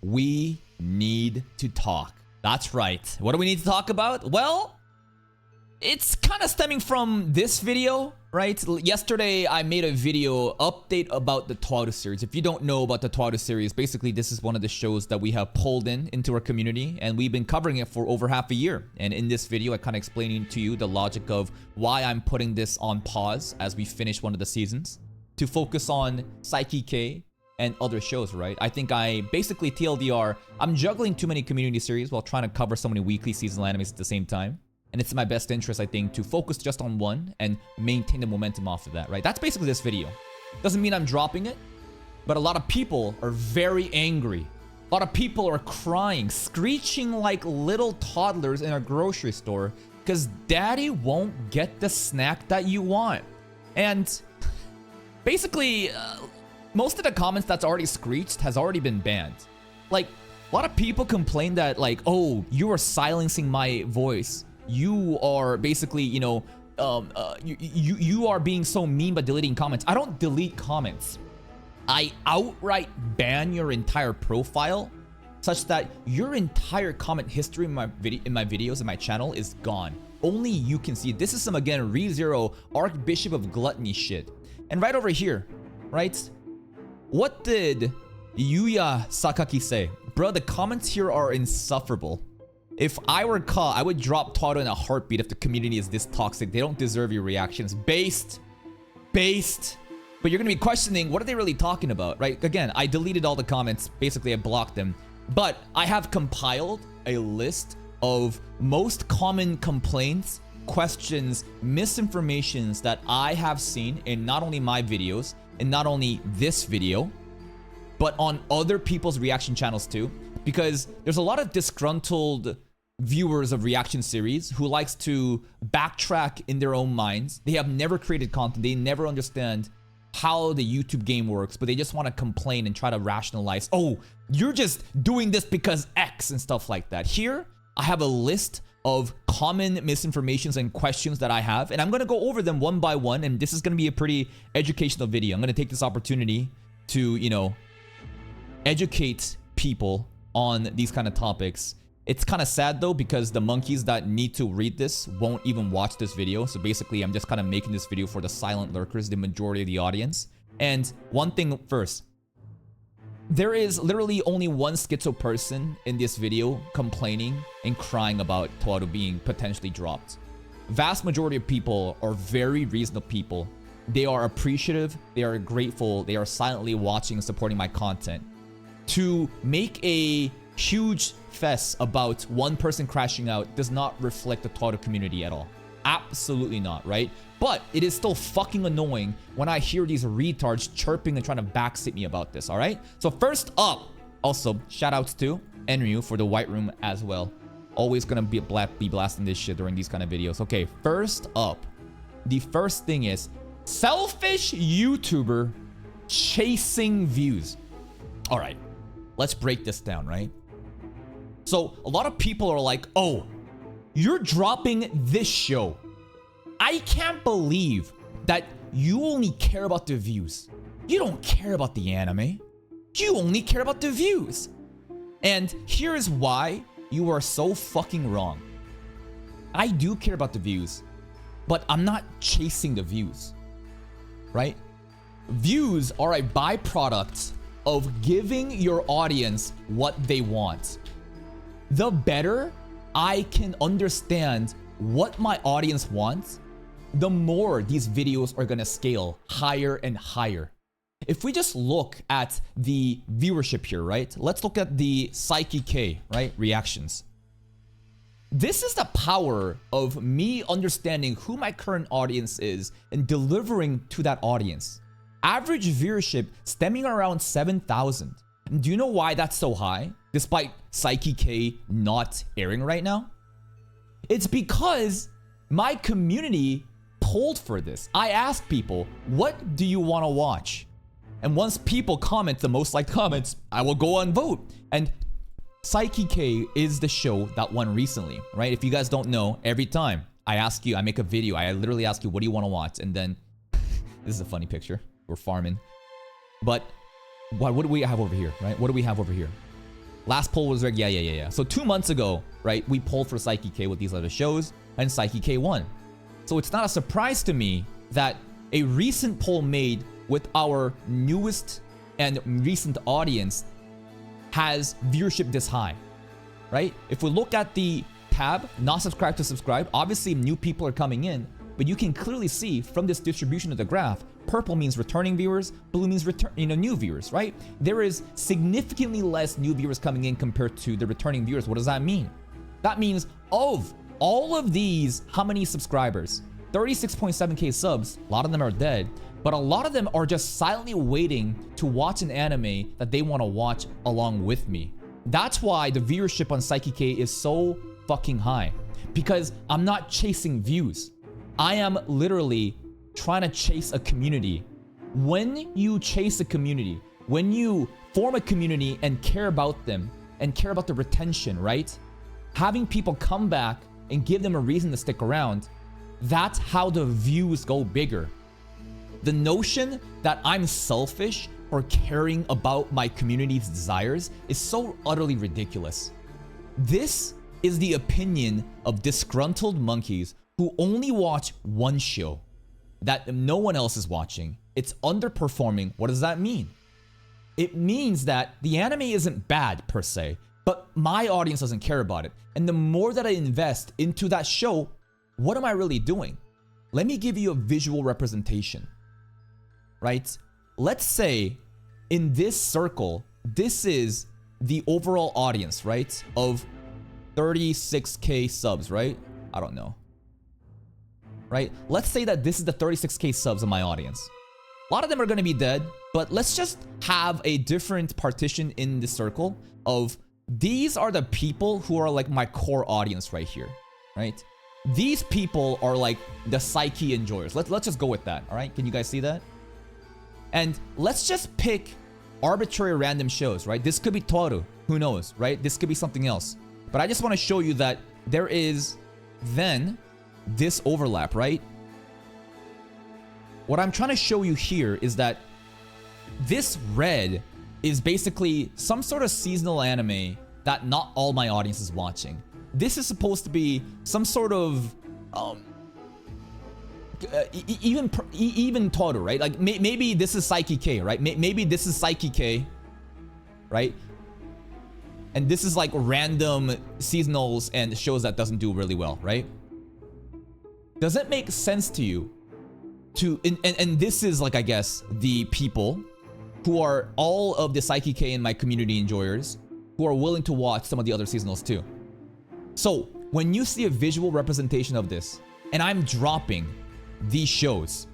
we need to talk. That's right. What do we need to talk about? Well, it's kind of stemming from this video, right? Yesterday, I made a video update about the Toaru series. If you don't know about the Toaru series, basically this is one of the shows that we have pulled into our community, and we've been covering it for over half a year. And in this video, I kind of explaining to you the logic of why I'm putting this on pause as we finish one of the seasons to focus on Saiki K and other shows, right? I think basically TLDR, I'm juggling too many community series while trying to cover so many weekly seasonal animes at the same time. And it's in my best interest, I think, to focus just on one and maintain the momentum off of that, right? That's basically this video. Doesn't mean I'm dropping it, but a lot of people are very angry. A lot of people are crying, screeching like little toddlers in a grocery store because daddy won't get the snack that you want. And basically, most of the comments that's already screeched has already been banned. Like, a lot of people complain that, like, oh, you are silencing my voice. You are basically, you are being so mean by deleting comments. I don't delete comments. I outright ban your entire profile such that your entire comment history in my videos in my channel is gone. Only you can see it. This is some, again, ReZero Archbishop of Gluttony shit. And right over here, right? What did Yuya Sakaki say? Bro, the comments here are insufferable. If I were caught, I would drop Toaru in a heartbeat if the community is this toxic. They don't deserve your reactions. Based. But you're gonna be questioning, what are they really talking about, right? Again, I deleted all the comments. Basically, I blocked them. But I have compiled a list of most common complaints, questions, misinformations that I have seen in not only my videos, and not only this video, but on other people's reaction channels too. Because there's a lot of disgruntled viewers of reaction series who likes to backtrack in their own minds. They have never created content. They never understand how the YouTube game works, but they just want to complain and try to rationalize, oh, you're just doing this because X and stuff like that. Here, I have a list of common misinformations and questions that I have, and I'm going to go over them one by one, and this is going to be a pretty educational video. I'm going to take this opportunity to, educate people on these kind of topics. It's kind of sad though, because the monkeys that need to read this won't even watch this video. So basically, I'm just kind of making this video for the silent lurkers, the majority of the audience. And one thing first, there is literally only one schizo person in this video complaining and crying about Toaru being potentially dropped. Vast majority of people are very reasonable people. They are appreciative, they are grateful, they are silently watching and supporting my content. To make a huge fess about one person crashing out does not reflect the Toaru community at all. Absolutely not, right? But it is still fucking annoying when I hear these retards chirping and trying to backseat me about this, all right? So first up, also, shout outs to Enryu for the White Room as well. Always gonna be blasting this shit during these kind of videos. Okay, first up, the first thing is selfish YouTuber chasing views. All right, let's break this down, right? So a lot of people are like, oh, you're dropping this show. I can't believe that you only care about the views. You don't care about the anime. You only care about the views. And here's why you are so fucking wrong. I do care about the views, but I'm not chasing the views, right? Views are a byproduct of giving your audience what they want. The better I can understand what my audience wants, the more these videos are gonna scale higher and higher. If we just look at the viewership here, right? Let's look at the Saiki K, right? Reactions. This is the power of me understanding who my current audience is and delivering to that audience. Average viewership stemming around 7,000. Do you know why that's so high, despite Saiki K not airing right now? It's because my community polled for this. I asked people, what do you want to watch? And once people comment the most liked comments, I will go and vote. And Saiki K is the show that won recently, right? If you guys don't know, every time I ask you, I make a video, I literally ask you, what do you want to watch? And then, this is a funny picture. We're farming. But what do we have over here, right? What do we have over here? Last poll was like, yeah. So 2 months ago, right, we polled for Saiki K with these other shows, and Saiki K won. So it's not a surprise to me that a recent poll made with our newest and recent audience has viewership this high, right? If we look at the tab, not subscribed to subscribe, obviously new people are coming in, but you can clearly see from this distribution of the graph, purple means returning viewers, blue means new viewers, right? There is significantly less new viewers coming in compared to the returning viewers. What does that mean? That means of all of these, how many subscribers? 36.7k subs, a lot of them are dead, but a lot of them are just silently waiting to watch an anime that they want to watch along with me. That's why the viewership on Saiki K is so fucking high, because I'm not chasing views. I am literally trying to chase a community. When you chase a community, when you form a community and care about them and care about the retention, right? Having people come back and give them a reason to stick around, that's how the views go bigger. The notion that I'm selfish for caring about my community's desires is so utterly ridiculous. This is the opinion of disgruntled monkeys who only watch one show that no one else is watching. It's underperforming. What does that mean? It means that the anime isn't bad per se, but my audience doesn't care about it. And the more that I invest into that show, what am I really doing? Let me give you a visual representation, right? Let's say in this circle, this is the overall audience, right? Of 36k subs, right? I don't know. Right? Let's say that this is the 36k subs of my audience. A lot of them are going to be dead, but let's just have a different partition in the circle of these are the people who are like my core audience right here, right? These people are like the Saiki enjoyers. Let's just go with that, all right? Can you guys see that? And let's just pick arbitrary random shows, right? This could be Toru, who knows, right? This could be something else. But I just want to show you that there is then this overlap, right? What I'm trying to show you here is that this red is basically some sort of seasonal anime that not all my audience is watching. This is supposed to be some sort of even Toru, right? Like maybe this is Saiki K, right? Maybe this is Saiki K, right? And this is like random seasonals and shows that doesn't do really well, right? Does it make sense to you to, and this is like, I guess, the people who are all of the Saiki K and my community enjoyers who are willing to watch some of the other seasonals too. So when you see a visual representation of this, and I'm dropping these shows,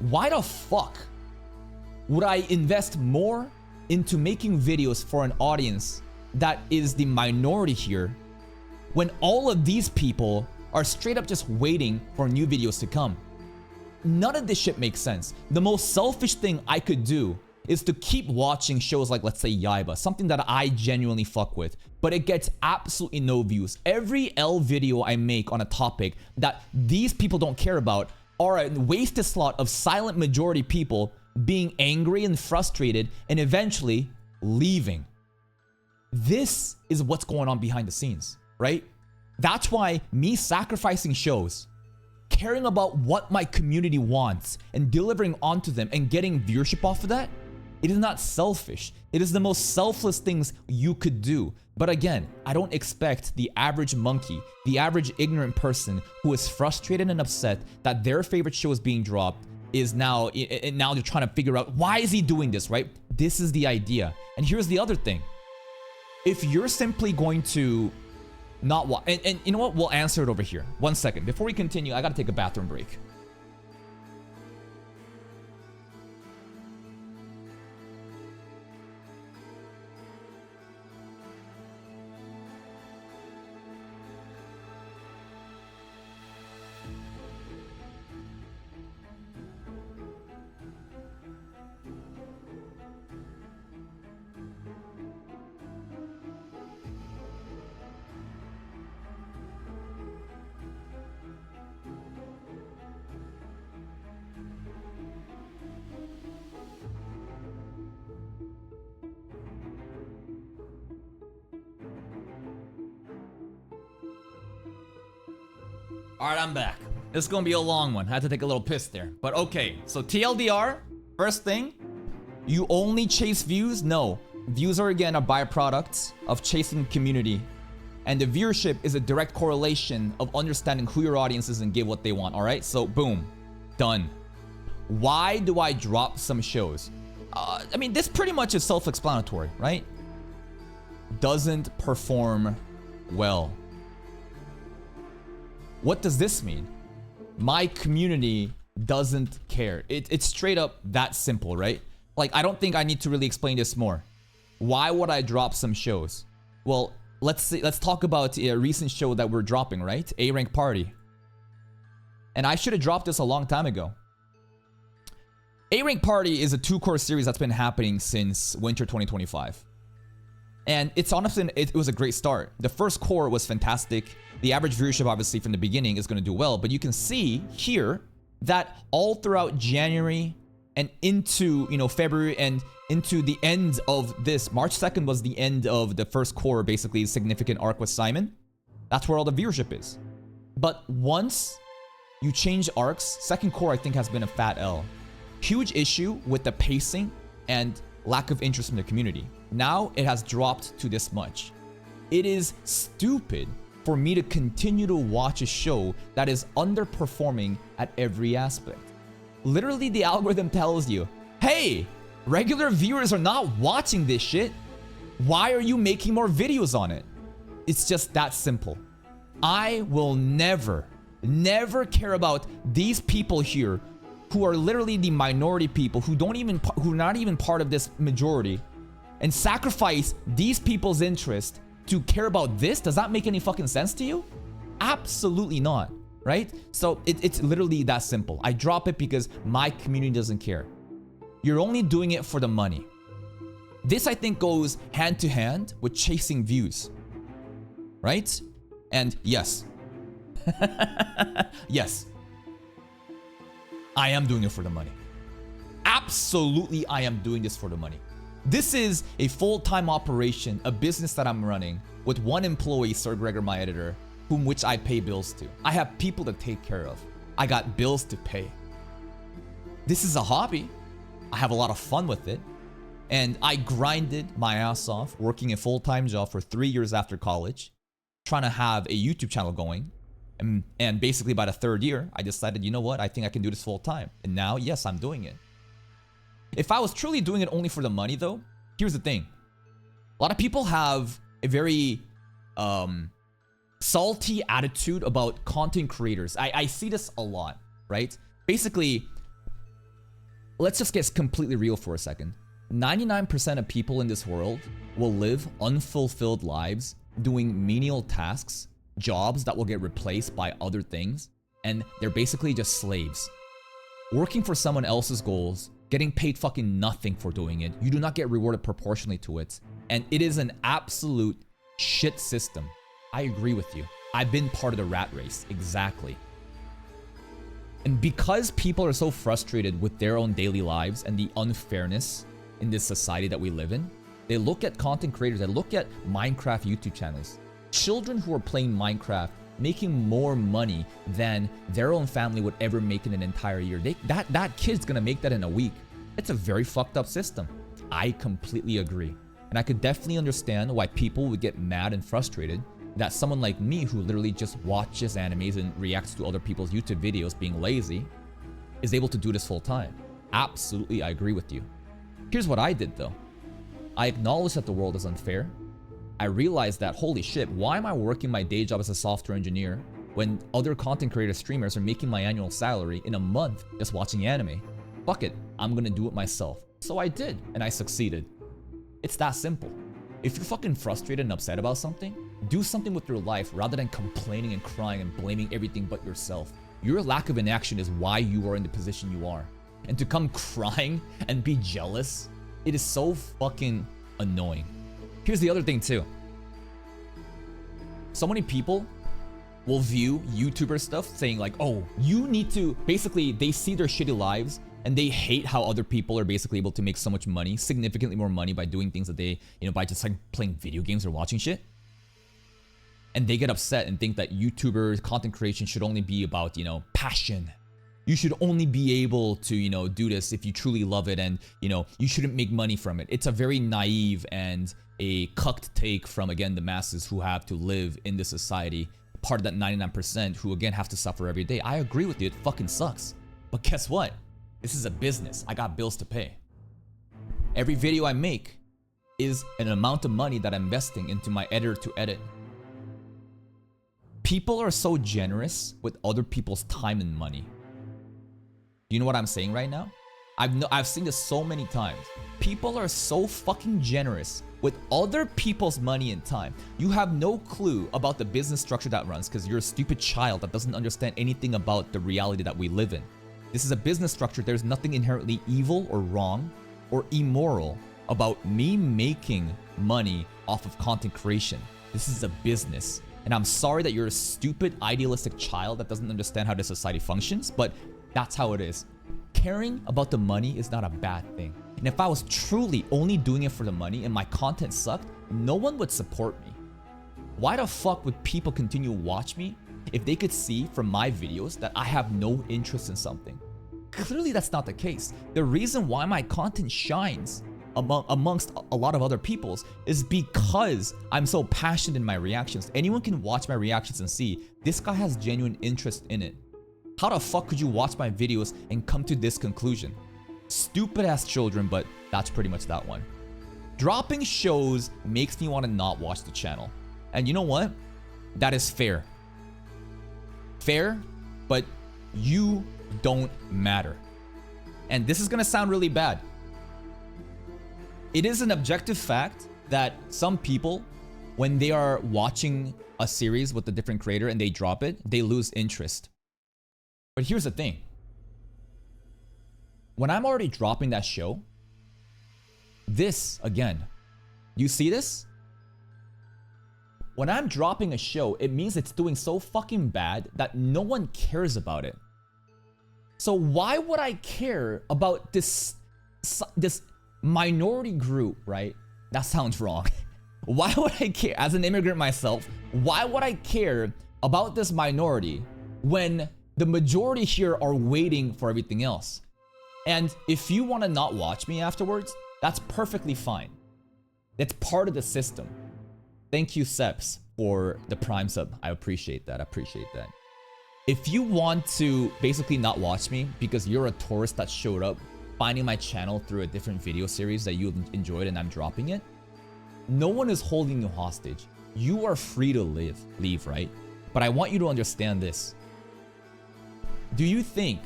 why the fuck would I invest more into making videos for an audience that is the minority here when all of these people are straight up just waiting for new videos to come? None of this shit makes sense. The most selfish thing I could do is to keep watching shows like, let's say, Yaiba, something that I genuinely fuck with, but it gets absolutely no views. Every L video I make on a topic that these people don't care about are a wasted slot of silent majority people being angry and frustrated and eventually leaving. This is what's going on behind the scenes, right? That's why me sacrificing shows, caring about what my community wants and delivering onto them and getting viewership off of that, it is not selfish. It is the most selfless things you could do. But again, I don't expect the average monkey, the average ignorant person who is frustrated and upset that their favorite show is being dropped is now they're trying to figure out, why is he doing this, right? This is the idea. And here's the other thing. If you're simply going to not watch, and you know what? We'll answer it over here. 1 second. Before we continue, I gotta take a bathroom break. Alright, I'm back. This is gonna be a long one. I had to take a little piss there. But okay, so TLDR, first thing, you only chase views? No. Views are again a byproduct of chasing community. And the viewership is a direct correlation of understanding who your audience is and give what they want, alright? So boom, done. Why do I drop some shows? I mean, this pretty much is self-explanatory, right? Doesn't perform well. What does this mean? My community doesn't care. It's straight up that simple, right? Like, I don't think I need to really explain this more. Why would I drop some shows? Well, let's talk about a recent show that we're dropping, right? A-Rank Party. And I should have dropped this a long time ago. A-Rank Party is a 2-core series that's been happening since winter 2025. And it's honestly, it was a great start. The first core was fantastic. The average viewership, obviously, from the beginning is going to do well. But you can see here that all throughout January and into, February and into the end of this, March 2nd was the end of the first core, basically, significant arc with Simon. That's where all the viewership is. But once you change arcs, second core, I think, has been a fat L. Huge issue with the pacing and lack of interest from the community. Now it has dropped to this much. It is stupid for me to continue to watch a show that is underperforming at every aspect. Literally, the algorithm tells you, hey, regular viewers are not watching this shit. Why are you making more videos on it? It's just that simple. I will never care about these people here who are literally the minority people who are not even part of this majority, and sacrifice these people's interest to care about this. Does that make any fucking sense to you? Absolutely not, right? So it's literally that simple. I drop it because my community doesn't care. You're only doing it for the money. This, I think, goes hand to hand with chasing views, right? And yes, yes, I am doing it for the money. Absolutely, I am doing this for the money. This is a full-time operation, a business that I'm running with one employee, Sir Gregor, my editor, which I pay bills to. I have people to take care of. I got bills to pay. This is a hobby. I have a lot of fun with it. And I grinded my ass off working a full-time job for 3 years after college, trying to have a YouTube channel going. And basically by the 3rd year, I decided, you know what? I think I can do this full time. And now, yes, I'm doing it. If I was truly doing it only for the money though, here's the thing. A lot of people have a very salty attitude about content creators. I see this a lot, right? Basically, let's just get completely real for a second. 99% of people in this world will live unfulfilled lives doing menial tasks, jobs that will get replaced by other things, and they're basically just slaves. Working for someone else's goals, getting paid fucking nothing for doing it. You do not get rewarded proportionally to it. And it is an absolute shit system. I agree with you. I've been part of the rat race, exactly. And because people are so frustrated with their own daily lives and the unfairness in this society that we live in, they look at content creators, they look at Minecraft YouTube channels. Children who are playing Minecraft making more money than their own family would ever make in an entire year. That kid's gonna make that in a week. It's a very fucked up system. I completely agree. And I could definitely understand why people would get mad and frustrated that someone like me, who literally just watches animes and reacts to other people's YouTube videos being lazy, is able to do this full time. Absolutely, I agree with you. Here's what I did though. I acknowledged that the world is unfair. I realized that, holy shit, why am I working my day job as a software engineer when other content creator streamers are making my annual salary in a month just watching anime? Fuck it, I'm gonna do it myself. So I did, and I succeeded. It's that simple. If you're fucking frustrated and upset about something, do something with your life rather than complaining and crying and blaming everything but yourself. Your lack of inaction is why you are in the position you are. And to come crying and be jealous, it is so fucking annoying. Here's the other thing too. So many people will view YouTuber stuff saying like, oh, you need to, basically they see their shitty lives and they hate how other people are basically able to make so much money, significantly more money by doing things that they, by just like playing video games or watching shit. And they get upset and think that YouTubers, content creation should only be about, you know, passion. You should only be able to, you know, do this if you truly love it, and, you know, you shouldn't make money from it. It's a very naive and a cucked take from, again, the masses who have to live in this society, part of that 99% who, again, have to suffer every day. I agree with you, it fucking sucks. But guess what? This is a business. I got bills to pay. Every video I make is an amount of money that I'm investing into my editor to edit. People are so generous with other people's time and money. Do you know what I'm saying right now? I've seen this so many times. People are so fucking generous with other people's money and time. You have no clue about the business structure that runs because you're a stupid child that doesn't understand anything about the reality that we live in. This is a business structure. There's nothing inherently evil or wrong or immoral about me making money off of content creation. This is a business. And I'm sorry that you're a stupid, idealistic child that doesn't understand how this society functions, but that's how it is. Caring about the money is not a bad thing. And if I was truly only doing it for the money and my content sucked, no one would support me. Why the fuck would people continue to watch me if they could see from my videos that I have no interest in something? Clearly that's not the case. The reason why my content shines amongst a lot of other people's is because I'm so passionate in my reactions. Anyone can watch my reactions and see this guy has genuine interest in it. How the fuck could you watch my videos and come to this conclusion? Stupid ass children, but that's pretty much that one. Dropping shows makes me want to not watch the channel. And you know what? That is fair. Fair, but you don't matter. And this is gonna sound really bad. It is an objective fact that some people, when they are watching a series with a different creator and they drop it, they lose interest. But here's the thing. When I'm already dropping that show, this, again, you see this? When I'm dropping a show, it means it's doing so fucking bad that no one cares about it. So why would I care about this minority group, right? That sounds wrong. Why would I care? As an immigrant myself, why would I care about this minority when the majority here are waiting for everything else? And if you want to not watch me afterwards, that's perfectly fine. It's part of the system. Thank you, Seps, for the Prime sub. I appreciate that. I appreciate that. If you want to basically not watch me because you're a tourist that showed up finding my channel through a different video series that you enjoyed and I'm dropping it, no one is holding you hostage. You are free to leave, right? But I want you to understand this. Do you think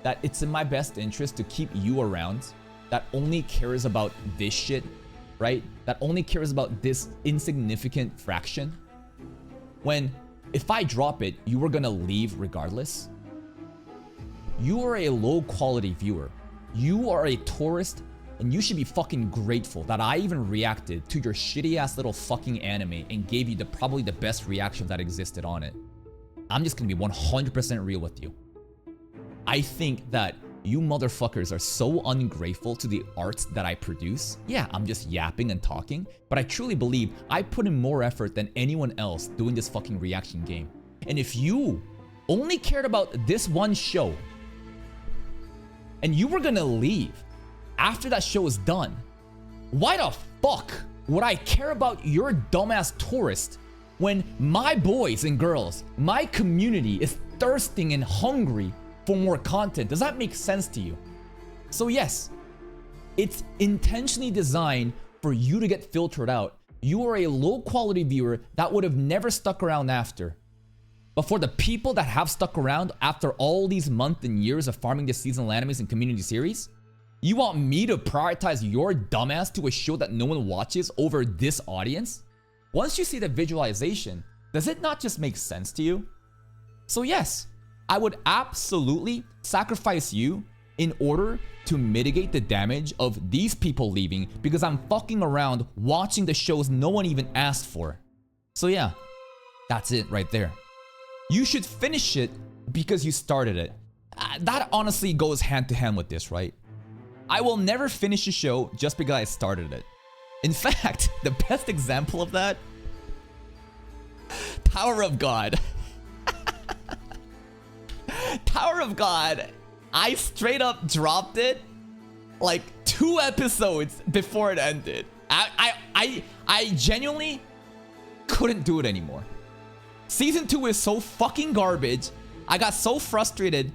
that it's in my best interest to keep you around that only cares about this shit, right? That only cares about this insignificant fraction? When if I drop it, you were gonna leave regardless? You are a low quality viewer. You are a tourist, and you should be fucking grateful that I even reacted to your shitty ass little fucking anime and gave you probably the best reaction that existed on it. I'm just gonna be 100% real with you. I think that you motherfuckers are so ungrateful to the art that I produce. Yeah, I'm just yapping and talking, but I truly believe I put in more effort than anyone else doing this fucking reaction game. And if you only cared about this one show, and you were gonna leave after that show is done, why the fuck would I care about your dumbass tourist when my boys and girls, my community is thirsting and hungry for more content? Does that make sense to you? So yes, it's intentionally designed for you to get filtered out. You are a low quality viewer that would have never stuck around after. But for the people that have stuck around after all these months and years of farming the seasonal animes and community series, you want me to prioritize your dumbass to a show that no one watches over this audience? Once you see the visualization, does it not just make sense to you? So yes, I would absolutely sacrifice you in order to mitigate the damage of these people leaving because I'm fucking around watching the shows no one even asked for. So yeah, that's it right there. You should finish it because you started it. That honestly goes hand to hand with this, right? I will never finish a show just because I started it. In fact, the best example of that Tower of God. Tower of God. I straight up dropped it like 2 episodes before it ended. I genuinely couldn't do it anymore. Season 2 is so fucking garbage. I got so frustrated.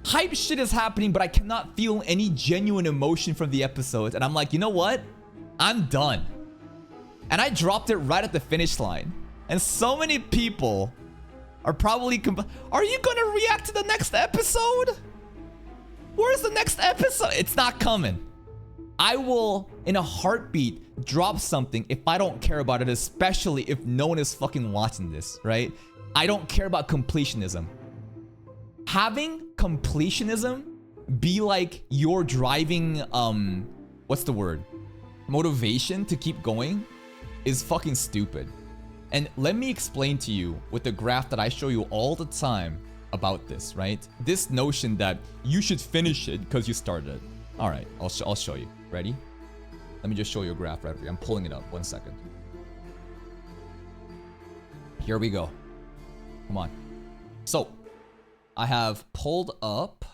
Hype shit is happening, but I cannot feel any genuine emotion from the episodes. And I'm like, you know what? I'm done. And I dropped it right at the finish line. And so many people are probably are you gonna react to the next episode? Where's the next episode? It's not coming. I will, in a heartbeat, drop something if I don't care about it, especially if no one is fucking watching this, right? I don't care about completionism. Having completionism be like your driving, what's the word? Motivation to keep going is fucking stupid. And let me explain to you with the graph that I show you all the time about this, right? This notion that you should finish it because you started it. All right, I'll show you. Ready? Let me just show you a graph right here. I'm pulling it up. 1 second. Here we go. Come on. So, I have pulled up.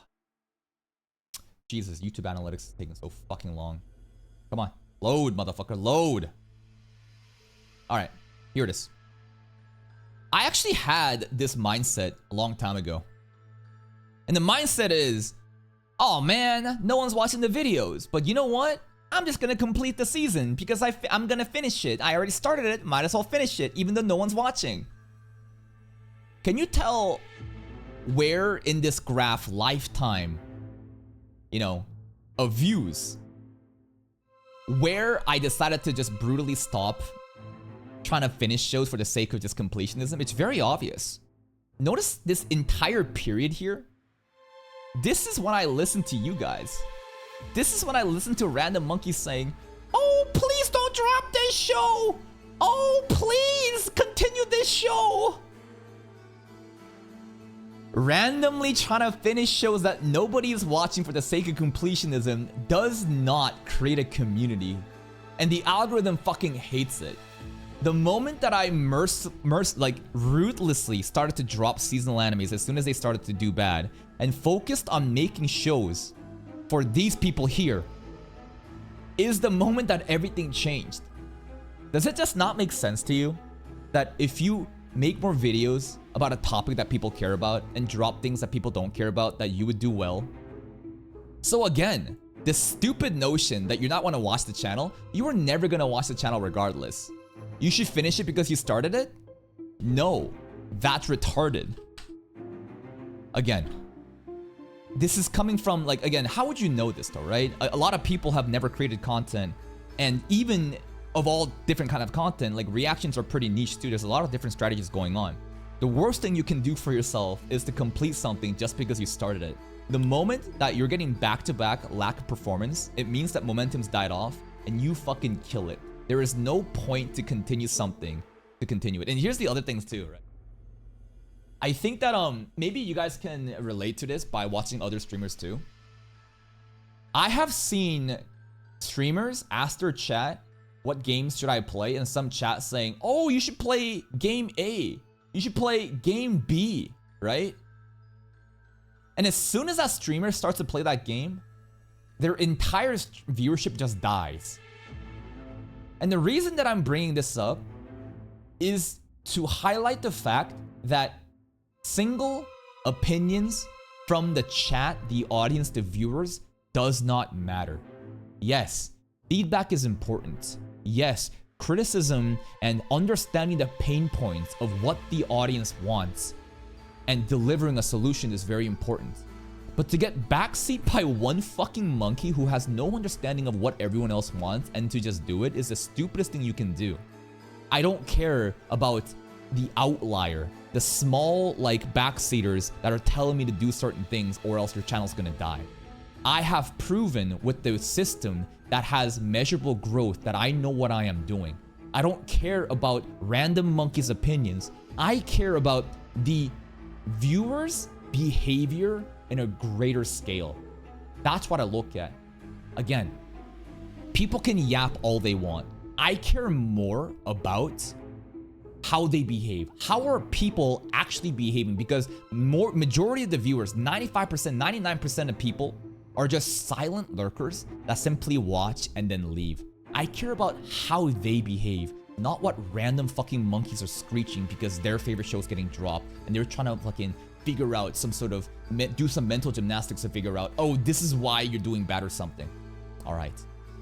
Jesus, YouTube analytics is taking so fucking long. Come on. Load, motherfucker. Load. All right. Here it is. I actually had this mindset a long time ago. And the mindset is, oh man, no one's watching the videos. But you know what? I'm just gonna complete the season because I'm gonna finish it. I already started it, might as well finish it, even though no one's watching. Can you tell where in this graph lifetime, you know, of views, where I decided to just brutally stop trying to finish shows for the sake of just completionism? It's very obvious. Notice this entire period here. This is when I listen to you guys. This is when I listen to random monkeys saying, oh, please don't drop this show. Oh, please continue this show. Randomly trying to finish shows that nobody is watching for the sake of completionism does not create a community. And the algorithm fucking hates it. The moment that I ruthlessly started to drop seasonal animes as soon as they started to do bad and focused on making shows for these people here is the moment that everything changed. Does it just not make sense to you that if you make more videos about a topic that people care about and drop things that people don't care about, that you would do well? So again, this stupid notion that you're not want to watch the channel, you are never going to watch the channel regardless. You should finish it because you started it? No, that's retarded. Again, this is coming from, like, again, how would you know this though, right? A lot of people have never created content, and even of all different kind of content, like reactions are pretty niche too. There's a lot of different strategies going on. The worst thing you can do for yourself is to complete something just because you started it. The moment that you're getting back-to-back lack of performance, it means that momentum's died off and you fucking kill it. There is no point to continue something to continue it. And here's the other things too, right? I think that maybe you guys can relate to this by watching other streamers too. I have seen streamers ask their chat, what games should I play? And some chat saying, oh, you should play game A. You should play game B, right? And as soon as that streamer starts to play that game, their entire viewership just dies. And the reason that I'm bringing this up is to highlight the fact that single opinions from the chat, the audience, the viewers, does not matter. Yes, feedback is important. Yes, criticism and understanding the pain points of what the audience wants and delivering a solution is very important. But to get backseat by one fucking monkey who has no understanding of what everyone else wants and to just do it is the stupidest thing you can do. I don't care about the outlier, the small like backseaters that are telling me to do certain things or else your channel's gonna die. I have proven with the system that has measurable growth that I know what I am doing. I don't care about random monkeys' opinions. I care about the viewers' behavior in a greater scale. That's what I look at. Again, people can yap all they want. I care more about how they behave. How are people actually behaving? Because majority of the viewers, 95%, 99% of people are just silent lurkers that simply watch and then leave. I care about how they behave, not what random fucking monkeys are screeching because their favorite show is getting dropped and they're trying to fucking figure out some sort of, do some mental gymnastics to figure out, oh, this is why you're doing bad or something. All right,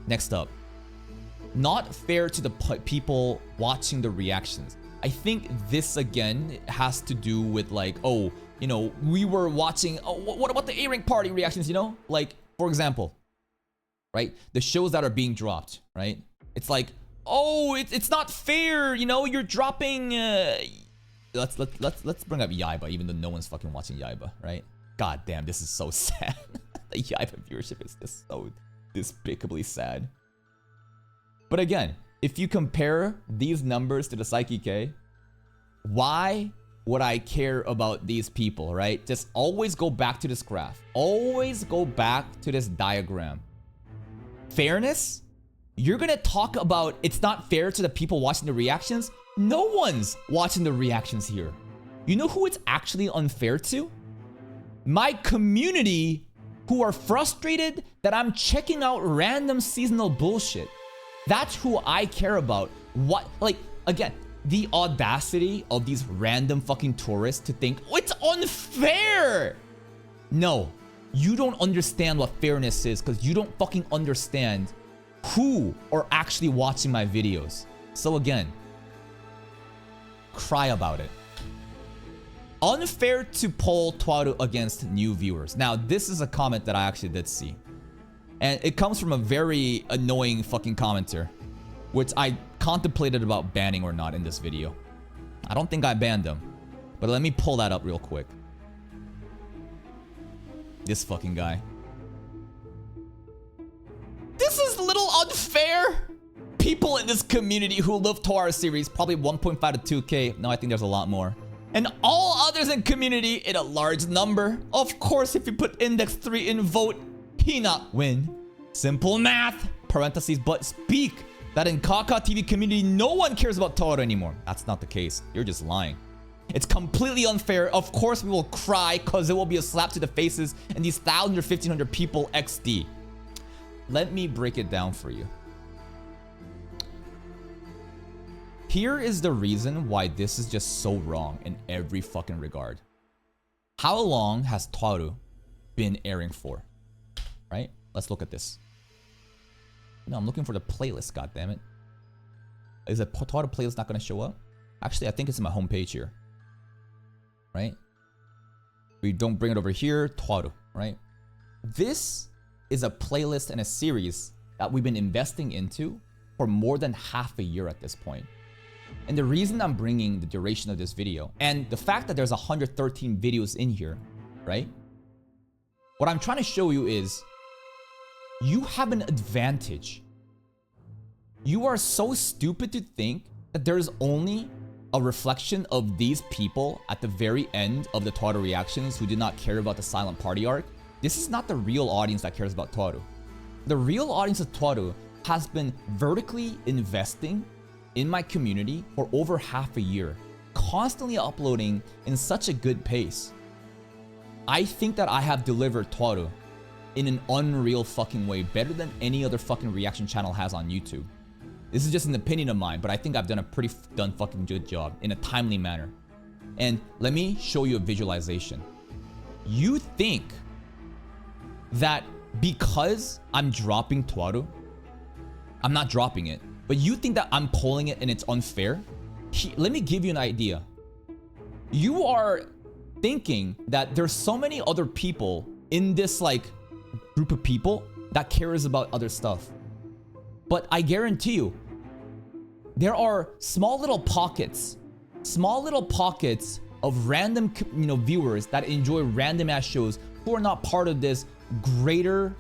next up. Not fair to the people watching the reactions. I think this again has to do with like, oh, you know, we were watching, oh, what about the A-Rank party reactions, you know? Like, for example, right? The shows that are being dropped, right? It's like, oh, it's not fair, you know, you're dropping, let's bring up Yaiba, even though no one's fucking watching Yaiba, right? God damn, this is so sad. The Yaiba viewership is just so despicably sad. But again, if you compare these numbers to the Psyche K, why would I care about these people, right? Just always go back to this graph. Always go back to this diagram. Fairness? You're gonna talk about it's not fair to the people watching the reactions? No one's watching the reactions here. You know who it's actually unfair to? My community who are frustrated that I'm checking out random seasonal bullshit. That's who I care about. What, like, again, the audacity of these random fucking tourists to think, oh, it's unfair. No, you don't understand what fairness is because you don't fucking understand who are actually watching my videos. So again, cry about it. Unfair to poll Twaru against new viewers. Now, this is a comment that I actually did see. And it comes from a very annoying fucking commenter, which I contemplated about banning or not in this video. I don't think I banned him, but let me pull that up real quick. This fucking guy. This is a little unfair. People in this community who love Twaru series, probably 1.5 to 2K. No, I think there's a lot more. And all others in community in a large number. Of course, if you put index 3 in vote, he not win. Simple math. Parentheses, but speak that in Kaka TV community, no one cares about Twaru anymore. That's not the case. You're just lying. It's completely unfair. Of course, we will cry because it will be a slap to the faces and these 1,000 or 1,500 people XD. Let me break it down for you. Here is the reason why this is just so wrong in every fucking regard. How long has Twaru been airing for? Right? Let's look at this. No, I'm looking for the playlist, goddammit. Is the Twaru playlist not going to show up? Actually, I think it's in my homepage here. Right? We don't bring it over here. Twaru, right? This is a playlist and a series that we've been investing into for more than half a year at this point. And the reason I'm bringing the duration of this video and the fact that there's 113 videos in here, right? What I'm trying to show you is you have an advantage. You are so stupid to think that there's only a reflection of these people at the very end of the Twaru reactions who did not care about the Silent Party arc. This is not the real audience that cares about Twaru. The real audience of Twaru has been vertically investing in my community for over half a year, constantly uploading in such a good pace. I think that I have delivered Twaru in an unreal fucking way, better than any other fucking reaction channel has on YouTube. This is just an opinion of mine, but I think I've done a pretty fucking good job in a timely manner. And let me show you a visualization. You think that because I'm dropping Twaru, I'm not dropping it, but you think that I'm pulling it and it's unfair? Let me give you an idea. You are thinking that there's so many other people in this like group of people that cares about other stuff. But I guarantee you, there are small little pockets of random, viewers that enjoy random ass shows who are not part of this greater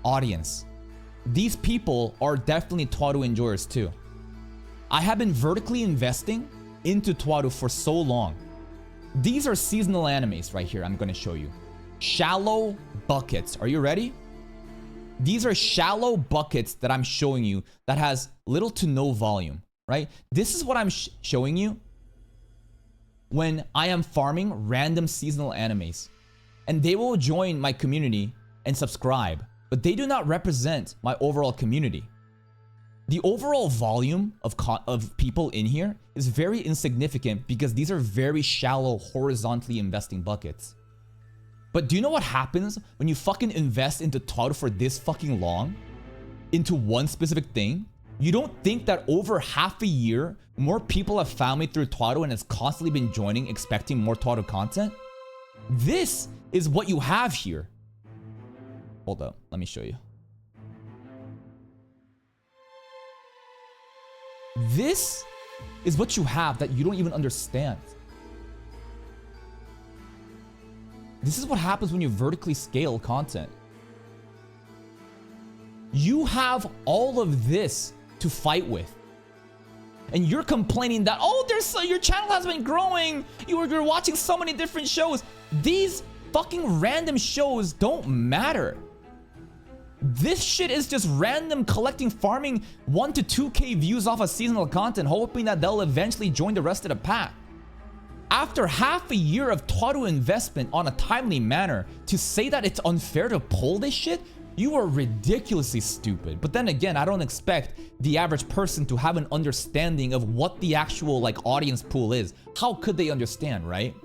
audience. These people are definitely Twaru enjoyers too. I have been vertically investing into Twaru for so long. These are seasonal animes right here I'm going to show you. Shallow buckets. Are you ready? These are shallow buckets that I'm showing you that has little to no volume. right? This is what I'm showing you when I am farming random seasonal animes. And they will join my community and subscribe, but they do not represent my overall community. The overall volume of people in here is very insignificant because these are very shallow, horizontally investing buckets. But do you know what happens when you fucking invest into Twaru for this fucking long? Into one specific thing? You don't think that over half a year, more people have found me through Twaru and has constantly been joining, expecting more Twaru content? This is what you have here. Hold up, let me show you. This is what you have that you don't even understand. This is what happens when you vertically scale content. You have all of this to fight with. And you're complaining that, oh, your channel has been growing. You're watching so many different shows. These fucking random shows don't matter. This shit is just random collecting, farming 1 to 2K views off of seasonal content, hoping that they'll eventually join the rest of the pack. After half a year of Twaru investment on a timely manner, to say that it's unfair to pull this shit, you are ridiculously stupid. But then again, I don't expect the average person to have an understanding of what the actual audience pool is. How could they understand, right?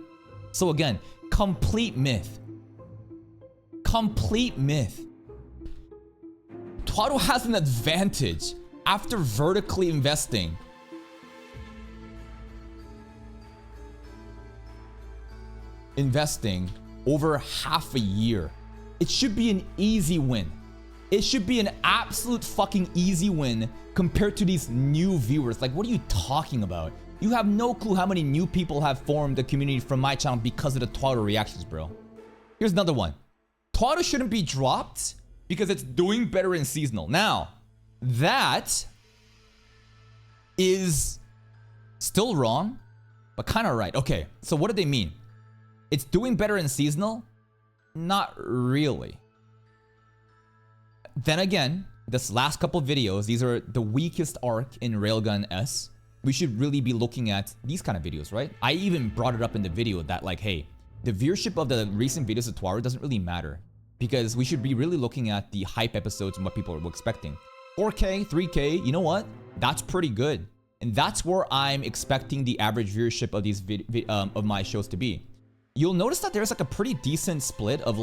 So again, complete myth. Complete myth. Twaru has an advantage after vertically investing. Investing over half a year. It should be an easy win. It should be an absolute fucking easy win compared to these new viewers. Like, what are you talking about? You have no clue how many new people have formed the community from my channel because of the Twaru reactions, bro. Here's another one. Twaru shouldn't be dropped because it's doing better in seasonal. Now, that is still wrong, but kind of right. Okay, so what do they mean? It's doing better in seasonal? Not really. Then again, this last couple videos, these are the weakest arc in Railgun S. We should really be looking at these kind of videos, right? I even brought it up in the video that hey, the viewership of the recent videos of Twaru doesn't really matter because we should be really looking at the hype episodes and what people are expecting. 4K, 3K, you know what? That's pretty good. And that's where I'm expecting the average viewership of these of my shows to be. You'll notice that there's a pretty decent split of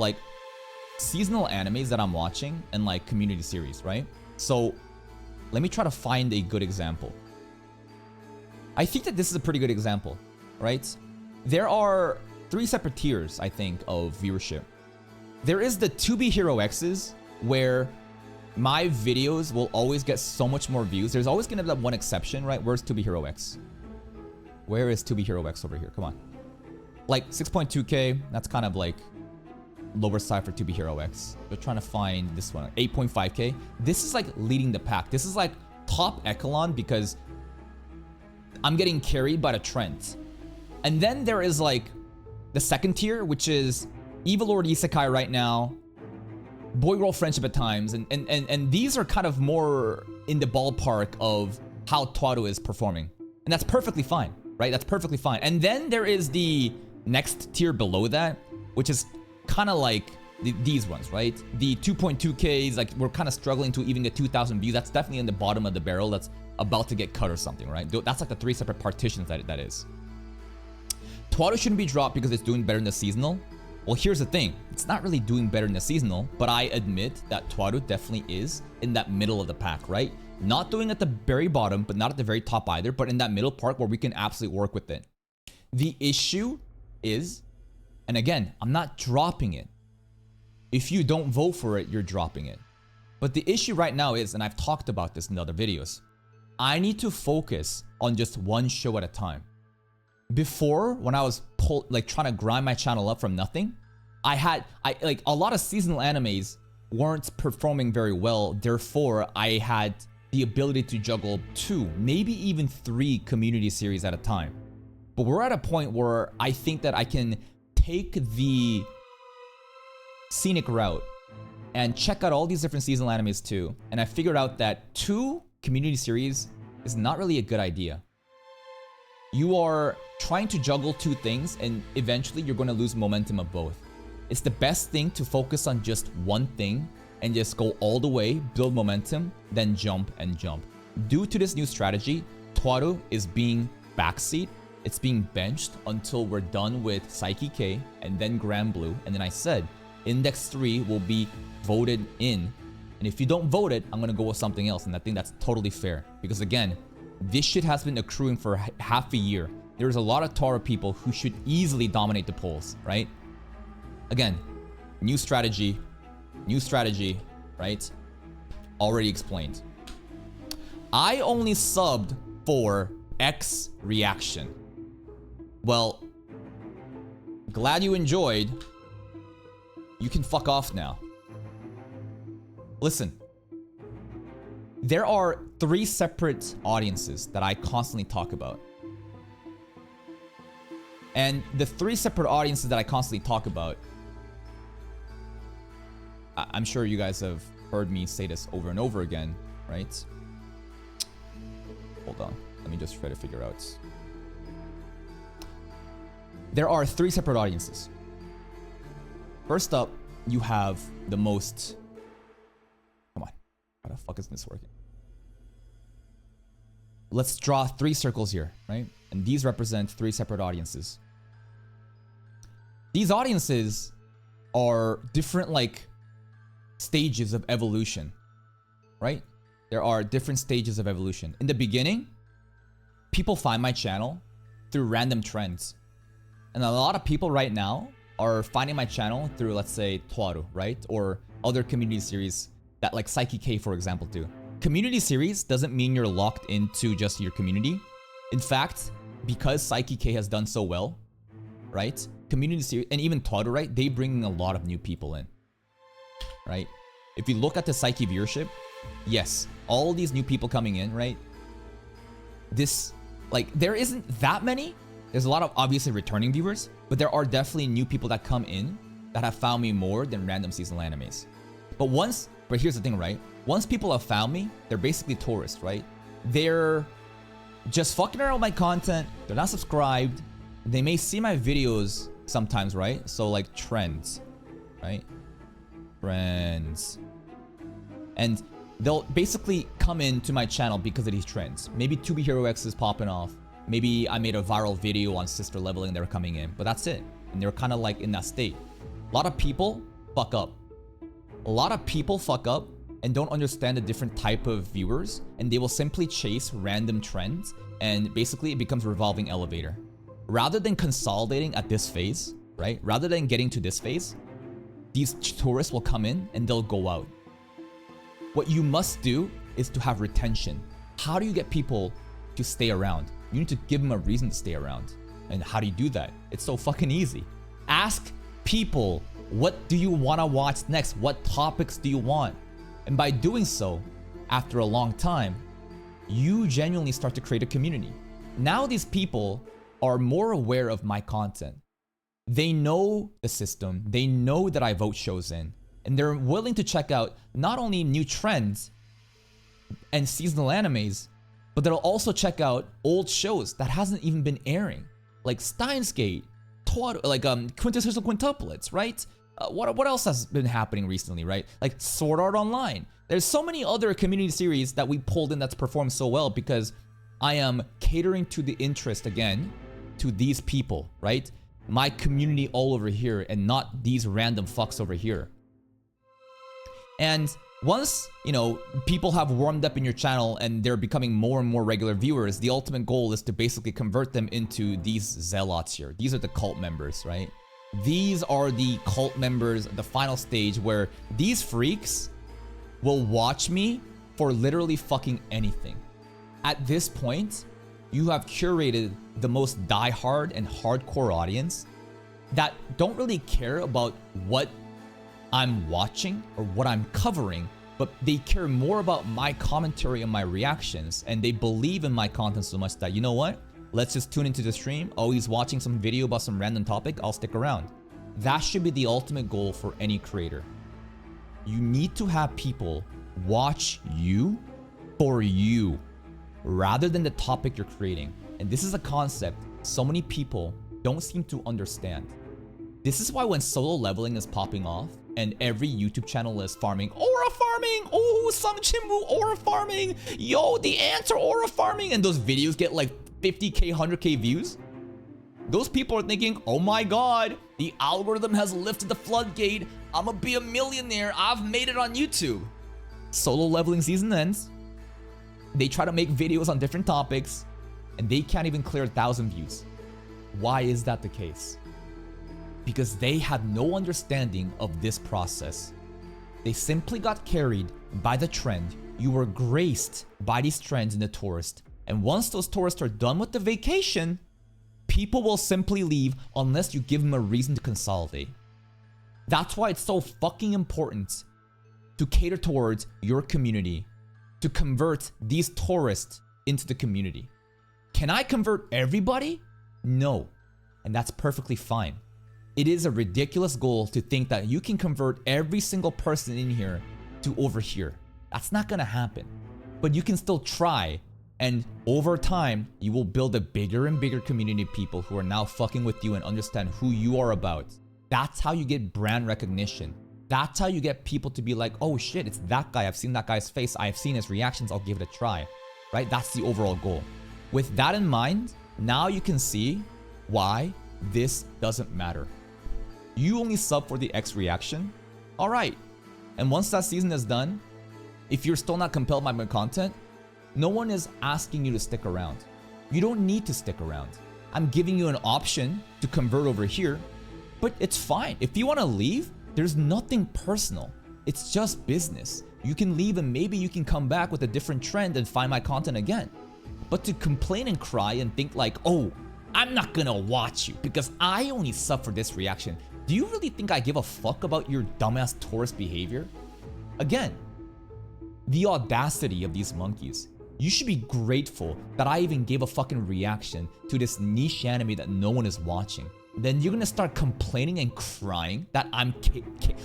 seasonal animes that I'm watching and community series, right? So let me try to find a good example. I think that this is a pretty good example, right? There are 3 separate tiers, I think, of viewership. There is the To Be Hero X's, where my videos will always get so much more views. There's always gonna be that one exception, right? Where's To Be Hero X? Where is To Be Hero X over here? Come on. 6.2K, that's kind of lower side for To Be Hero X. We're trying to find this one, 8.5K. This is leading the pack. This is top echelon because I'm getting carried by the trend. And then there is the second tier, which is Evil Lord Isekai right now, Boy Girl Friendship at times, and these are kind of more in the ballpark of how Twaru is performing. And that's perfectly fine, right? That's perfectly fine. And then there is the next tier below that, which is kind of these ones, right? The 2.2Ks, we're kind of struggling to even get 2,000 views. That's definitely in the bottom of the barrel. That's about to get cut or something, right? That's the 3 separate partitions that is. Twaru shouldn't be dropped because it's doing better in the seasonal. Well, here's the thing. It's not really doing better in the seasonal, but I admit that Twaru definitely is in that middle of the pack, right? Not doing at the very bottom, but not at the very top either, but in that middle part where we can absolutely work with it. The issue is, and again, I'm not dropping it. If you don't vote for it, you're dropping it. But the issue right now is, and I've talked about this in other videos, I need to focus on just one show at a time. Before, when I was trying to grind my channel up from nothing, a lot of seasonal animes weren't performing very well. Therefore, I had the ability to juggle 2, maybe even 3 community series at a time. But we're at a point where I think that I can take the scenic route and check out all these different seasonal animes too. And I figured out that 2 community series is not really a good idea. You are trying to juggle two things, and eventually you're going to lose momentum of both. It's the best thing to focus on just one thing and just go all the way, build momentum, then jump and jump. Due to this new strategy, Toaru is being backseat. It's being benched until we're done with Psyche K and then Granblue. And then I said, Index 3 will be voted in. And if you don't vote it, I'm going to go with something else. And I think that's totally fair. Because again, this shit has been accruing for half a year. There's a lot of Toaru people who should easily dominate the polls, right? Again, new strategy, right? Already explained. I only subbed for X reaction. Well, glad you enjoyed. You can fuck off now. Listen, there are 3 separate audiences that I constantly talk about. And the 3 separate audiences that I constantly talk about, I'm sure you guys have heard me say this over and over again, right? Hold on, let me just try to figure out. There are 3 separate audiences. First up, you have the most... Come on, how the fuck is this working? Let's draw 3 circles here, right? And these represent 3 separate audiences. These audiences are different, like, stages of evolution, right? There are different stages of evolution. In the beginning, people find my channel through random trends. And a lot of people right now are finding my channel through, let's say, Toaru, right? Or other community series that, like Psyche K, for example, do. Community series doesn't mean you're locked into just your community. In fact, because Psyche K has done so well, right? Community series, and even Toaru, right? They bring a lot of new people in, right? If you look at the Psyche viewership, yes, all these new people coming in, right? This, like, there isn't that many. There's a lot of obviously returning viewers, but there are definitely new people that come in that have found me more than random seasonal animes. But here's the thing, right? Once people have found me, they're basically tourists, right? They're just fucking around with my content. They're not subscribed. They may see my videos sometimes, right? So like trends, right? Trends. And they'll basically come into my channel because of these trends. Maybe 2B Hero X is popping off. Maybe I made a viral video on sister leveling, they were coming in, but that's it. And they're kind of like in that state. A lot of people fuck up. A lot of people fuck up and don't understand the different type of viewers, and they will simply chase random trends, and basically it becomes a revolving elevator. Rather than consolidating at this phase, right? Rather than getting to this phase, these tourists will come in and they'll go out. What you must do is to have retention. How do you get people to stay around? You need to give them a reason to stay around. And how do you do that? It's so fucking easy. Ask people, what do you want to watch next? What topics do you want? And by doing so, after a long time, you genuinely start to create a community. Now these people are more aware of my content. They know the system. They know that I vote shows in. And they're willing to check out not only new trends and seasonal animes, but they'll also check out old shows that hasn't even been airing. Like Steins Gate, like Quintessential Quintuplets, right? What else has been happening recently, right? Like Sword Art Online. There's so many other community series that we pulled in that's performed so well because I am catering to the interest, again, to these people, right? My community all over here and not these random fucks over here. And once, you know, people have warmed up in your channel and they're becoming more and more regular viewers, the ultimate goal is to basically convert them into these zealots here. These are the cult members, right? These are the cult members, the final stage where these freaks will watch me for literally fucking anything. At this point, you have curated the most diehard and hardcore audience that don't really care about what I'm watching or what I'm covering, but they care more about my commentary and my reactions, and they believe in my content so much that, you know what? Let's just tune into the stream. Oh, he's watching some video about some random topic. I'll stick around. That should be the ultimate goal for any creator. You need to have people watch you for you. rather than the topic you're creating. And this is a concept so many people don't seem to understand. This is why when solo leveling is popping off and every YouTube channel is farming, aura farming, oh, Sung Chimwoo aura farming, yo, the ants are aura farming, and those videos get like 50k, 100k views, those people are thinking, oh my god, the algorithm has lifted the floodgate, I'm gonna be a millionaire, I've made it on YouTube. Solo leveling season ends, they try to make videos on different topics, and they can't even clear 1,000 views. Why is that the case? Because they have no understanding of this process. They simply got carried by the trend. You were graced by these trends in the tourist. And once those tourists are done with the vacation, people will simply leave unless you give them a reason to consolidate. That's why it's so fucking important to cater towards your community, to convert these tourists into the community. Can I convert everybody? No. And that's perfectly fine. It is a ridiculous goal to think that you can convert every single person in here to over here. That's not gonna happen. But you can still try, and over time, you will build a bigger and bigger community of people who are now fucking with you and understand who you are about. That's how you get brand recognition. That's how you get people to be like, oh shit, it's that guy. I've seen that guy's face. I've seen his reactions. I'll give it a try. Right? That's the overall goal. With that in mind, now you can see why this doesn't matter. You only sub for the X reaction. All right. And once that season is done, if you're still not compelled by my content, no one is asking you to stick around. You don't need to stick around. I'm giving you an option to convert over here, but it's fine. If you want to leave, there's nothing personal. It's just business. You can leave and maybe you can come back with a different trend and find my content again. But to complain and cry and think like, oh, I'm not gonna watch you because I only sub for this reaction. Do you really think I give a fuck about your dumbass tourist behavior? Again, the audacity of these monkeys. You should be grateful that I even gave a fucking reaction to this niche anime that no one is watching. Then you're gonna start complaining and crying that I'm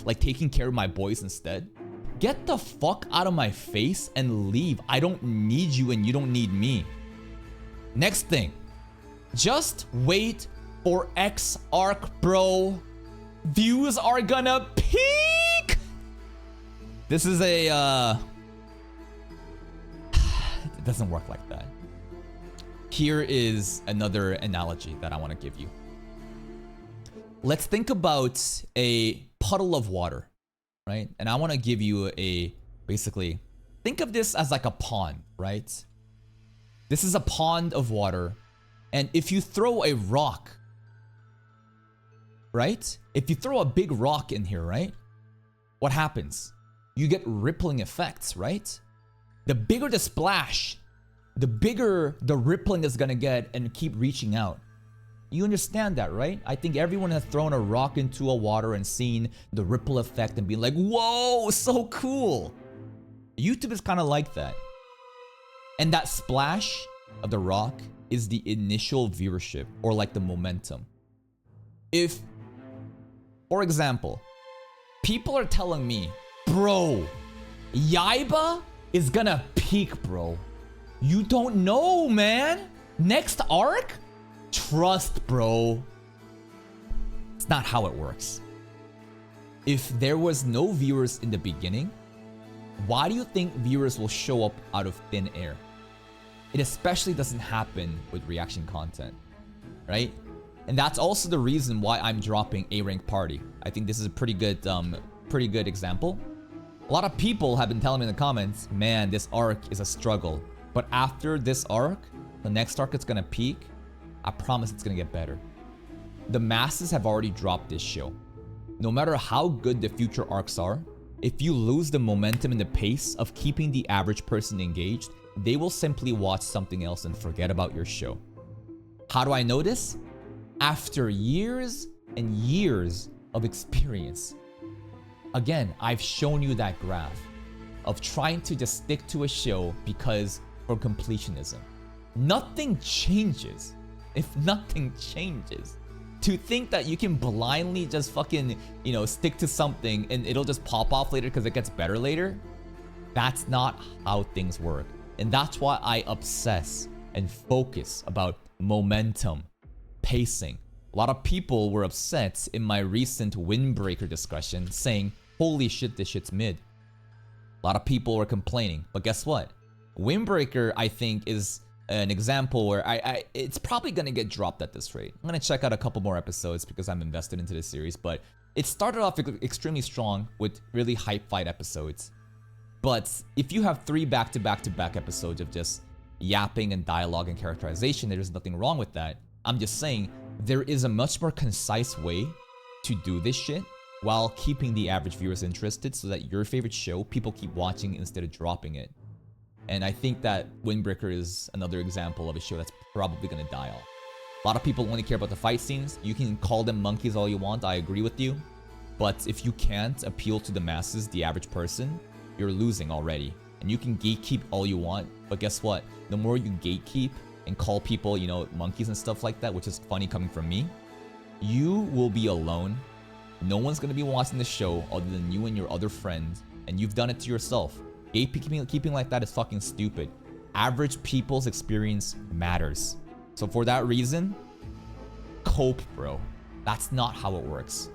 like taking care of my boys instead? Get the fuck out of my face and leave. I don't need you and you don't need me. Next thing. Just wait for X arc, bro. Views are gonna peak. This is a it doesn't work like that. Here is another analogy that I want to give you. Let's think about a puddle of water, right? And I want to give you basically, think of this as like a pond, right? This is a pond of water. And if you throw a rock, right? If you throw a big rock in here, right? What happens? You get rippling effects, right? The bigger the splash, the bigger the rippling is gonna get and keep reaching out. You understand that, right? I think everyone has thrown a rock into a water and seen the ripple effect and been like, whoa, so cool. YouTube is kind of like that. And that splash of the rock is the initial viewership or like the momentum. If, for example, people are telling me, bro, Yaiba is gonna peak, bro. You don't know, man. Next arc? Trust, bro. It's not how it works. If there was no viewers in the beginning, why do you think viewers will show up out of thin air? It especially doesn't happen with reaction content, right? And that's also the reason why I'm dropping A Rank Party. I think this is a pretty good example. A lot of people have been telling me in the comments, man, this arc is a struggle. But after this arc, the next arc it's gonna peak. I promise it's gonna get better. The masses have already dropped this show. No matter how good the future arcs are, if you lose the momentum and the pace of keeping the average person engaged, they will simply watch something else and forget about your show. How do I know this? After years and years of experience. Again, I've shown you that graph of trying to just stick to a show because for completionism. Nothing changes. If nothing changes, to think that you can blindly just fucking, stick to something and it'll just pop off later because it gets better later, that's not how things work. And that's why I obsess and focus about momentum, pacing. A lot of people were upset in my recent Windbreaker discussion saying, holy shit, this shit's mid. A lot of people were complaining, but guess what? Windbreaker, I think, is an example where it's probably gonna get dropped at this rate. I'm gonna check out a couple more episodes because I'm invested into this series, but it started off extremely strong with really hype fight episodes. But if you have 3 back-to-back-to-back episodes of just yapping and dialogue and characterization, there's nothing wrong with that. I'm just saying, there is a much more concise way to do this shit while keeping the average viewers interested so that your favorite show, people keep watching instead of dropping it. And I think that Windbreaker is another example of a show that's probably gonna die off. A lot of people only care about the fight scenes. You can call them monkeys all you want, I agree with you. But if you can't appeal to the masses, the average person, you're losing already. And you can gatekeep all you want, but guess what? The more you gatekeep and call people, you know, monkeys and stuff like that, which is funny coming from me, you will be alone. No one's gonna be watching the show other than you and your other friends, and you've done it to yourself. Gatekeeping like that is fucking stupid. Average people's experience matters. So for that reason, cope, bro. That's not how it works.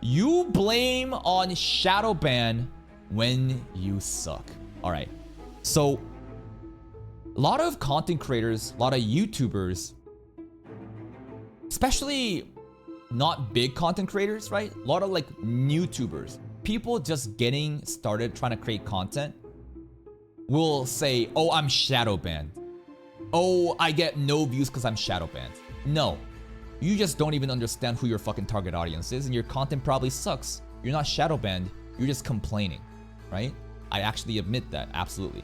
You blame on Shadowban when you suck. All right. So a lot of content creators, a lot of YouTubers, especially not big content creators, right? A lot of like NewTubers, people just getting started trying to create content will say, oh, I'm shadow banned. Oh, I get no views because I'm shadow banned. No, you just don't even understand who your fucking target audience is, and your content probably sucks. You're not shadow banned, you're just complaining, right? I actually admit that, absolutely.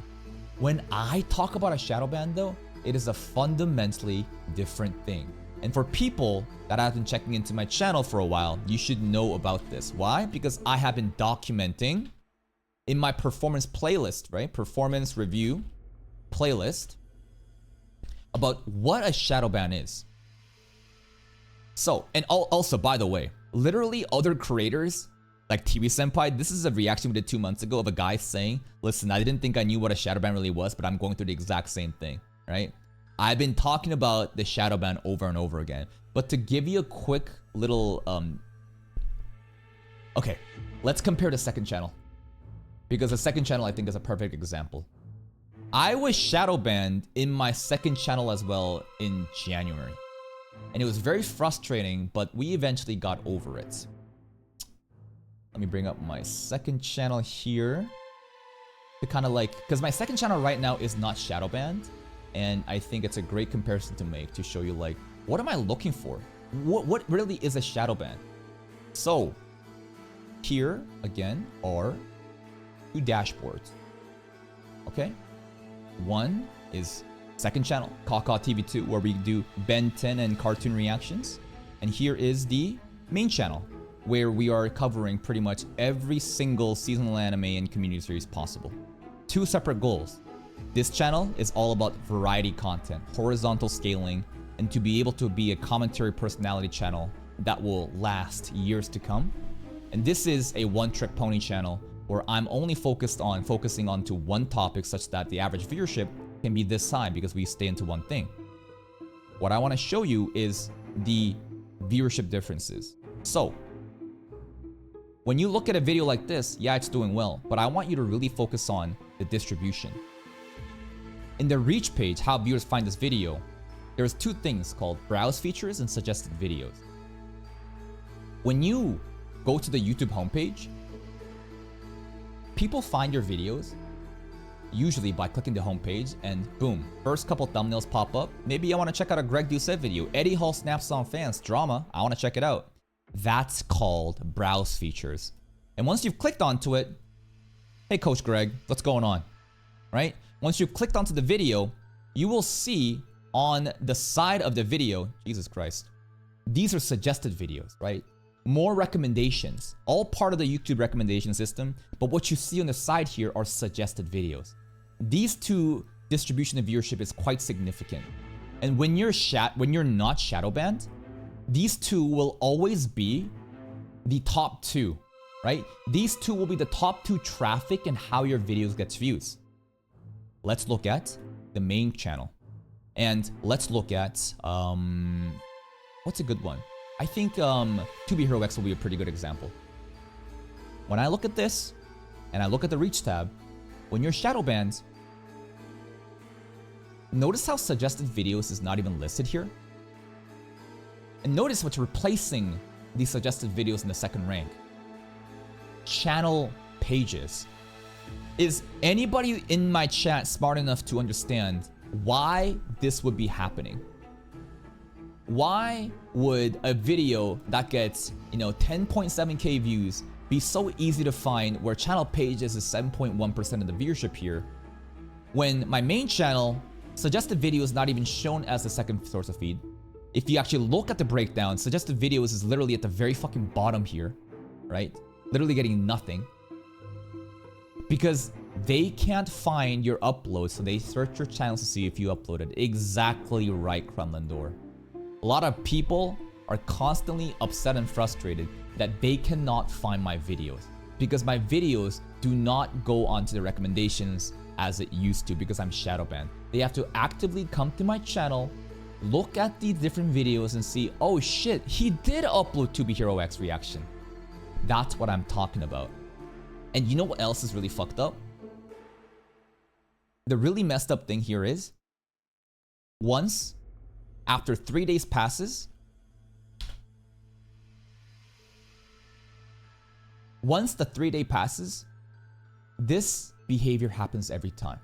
When I talk about a shadow ban though, it is a fundamentally different thing. And for people that have been checking into my channel for a while, you should know about this. Why? Because I have been documenting in my performance playlist, right? Performance review playlist about what a shadow ban is. So, and also, by the way, literally other creators like TV Senpai, this is a reaction we did 2 months ago of a guy saying, listen, I didn't think I knew what a shadow ban really was, but I'm going through the exact same thing, right? I've been talking about the shadow ban over and over again. But to give you a quick little, okay, let's compare the second channel. Because the second channel I think is a perfect example. I was shadow banned in my second channel as well in January. And it was very frustrating, but we eventually got over it. Let me bring up my second channel here. To kind of like, because my second channel right now is not shadow banned. And I think it's a great comparison to make to show you like, what am I looking for? What really is a shadow ban? So, here again are 2 dashboards. Okay? One is second channel, Kaka TV2, where we do Ben 10 and cartoon reactions. And here is the main channel, where we are covering pretty much every single seasonal anime and community series possible. 2 separate goals. This channel is all about variety content, horizontal scaling, and to be able to be a commentary personality channel that will last years to come. And this is a one-trick pony channel where I'm only focusing on to one topic such that the average viewership can be this high because we stay into one thing. What I want to show you is the viewership differences. So, when you look at a video like this, yeah, it's doing well, but I want you to really focus on the distribution. In the reach page, how viewers find this video, there's 2 things called browse features and suggested videos. When you go to the YouTube homepage, people find your videos usually by clicking the homepage and boom, first couple thumbnails pop up. Maybe I want to check out a Greg Doucette video. Eddie Hall snaps on fans, drama, I want to check it out. That's called browse features. And once you've clicked onto it, hey Coach Greg, what's going on? Right? Once you've clicked onto the video, you will see on the side of the video, Jesus Christ, these are suggested videos, right? More recommendations, all part of the YouTube recommendation system, but what you see on the side here are suggested videos. These 2 distribution of viewership is quite significant. And when you're not shadow banned, these 2 will always be the top 2, right? These 2 will be the top 2 traffic and how your videos gets views. let's look at the main channel. And let's look at, what's a good one? I think 2B Hero X will be a pretty good example. When I look at this, and I look at the reach tab, when you're shadow banned, notice how suggested videos is not even listed here? And notice what's replacing these suggested videos in the second rank. Channel pages. Is anybody in my chat smart enough to understand why this would be happening? Why would a video that gets, 10.7k views be so easy to find where channel pages is 7.1% of the viewership here, when my main channel, suggested video is not even shown as the second source of feed? If you actually look at the breakdown, suggested videos is literally at the very fucking bottom here, right? Literally getting nothing. Because they can't find your upload, so they search your channels to see if you uploaded. Exactly right, Kremlindor. A lot of people are constantly upset and frustrated that they cannot find my videos, because my videos do not go onto the recommendations as it used to, because I'm shadow banned. They have to actively come to my channel, look at the different videos and see, oh shit, he did upload 2B Hero X reaction. That's what I'm talking about. And you know what else is really fucked up? The really messed up thing here is, once, after 3 days passes, once the 3-day passes, this behavior happens every time.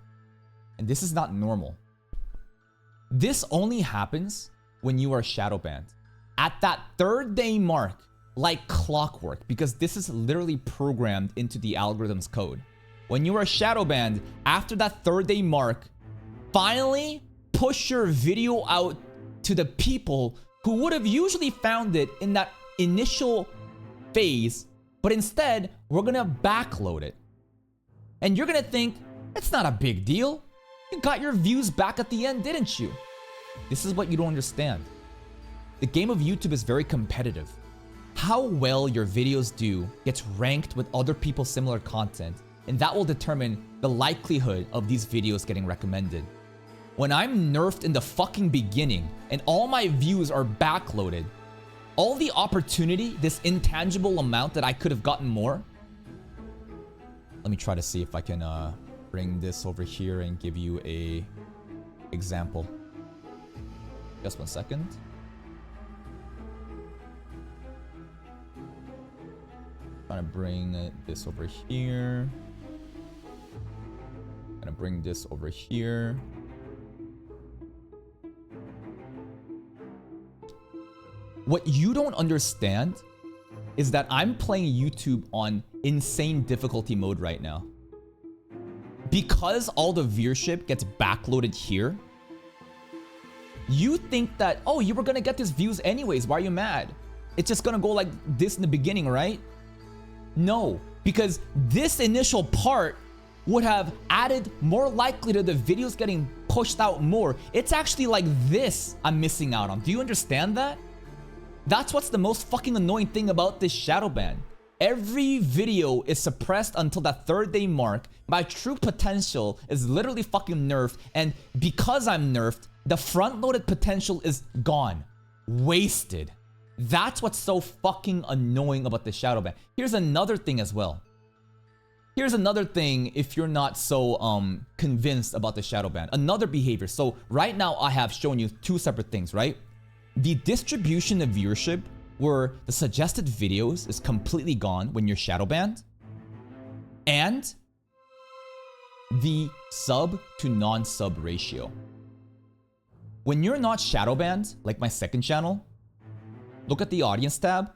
And this is not normal. This only happens when you are shadow banned. At that 3rd day mark, like clockwork, because this is literally programmed into the algorithm's code. When you are shadow banned, after that 3rd day mark, finally push your video out to the people who would have usually found it in that initial phase, but instead, we're gonna backload it. And you're gonna think, it's not a big deal. You got your views back at the end, didn't you? This is what you don't understand. The game of YouTube is very competitive. How well your videos do gets ranked with other people's similar content, and that will determine the likelihood of these videos getting recommended. When I'm nerfed in the fucking beginning and all my views are backloaded, all the opportunity, this intangible amount that I could have gotten more. Let me try to see if I can bring this over here and give you a example. Just 1 second. Trying to bring this over here. Gonna bring this over here. What you don't understand is that I'm playing YouTube on insane difficulty mode right now. Because all the viewership gets backloaded here, you think that, oh, you were gonna get these views anyways, why are you mad? It's just gonna go like this in the beginning, right? No, because this initial part would have added more likelihood of the videos getting pushed out more. It's actually like this I'm missing out on. Do you understand that? That's what's the most fucking annoying thing about this shadow ban. Every video is suppressed until that 3rd day mark. My true potential is literally fucking nerfed, and because I'm nerfed, the front-loaded potential is gone. Wasted. That's what's so fucking annoying about the shadow ban. Here's another thing as well. Here's another thing if you're not so convinced about the shadow ban. Another behavior. So right now I have shown you 2 separate things, right? The distribution of viewership, where the suggested videos is completely gone when you're shadow banned, and the sub to non-sub ratio. When you're not shadow banned, like my second channel, look at the audience tab.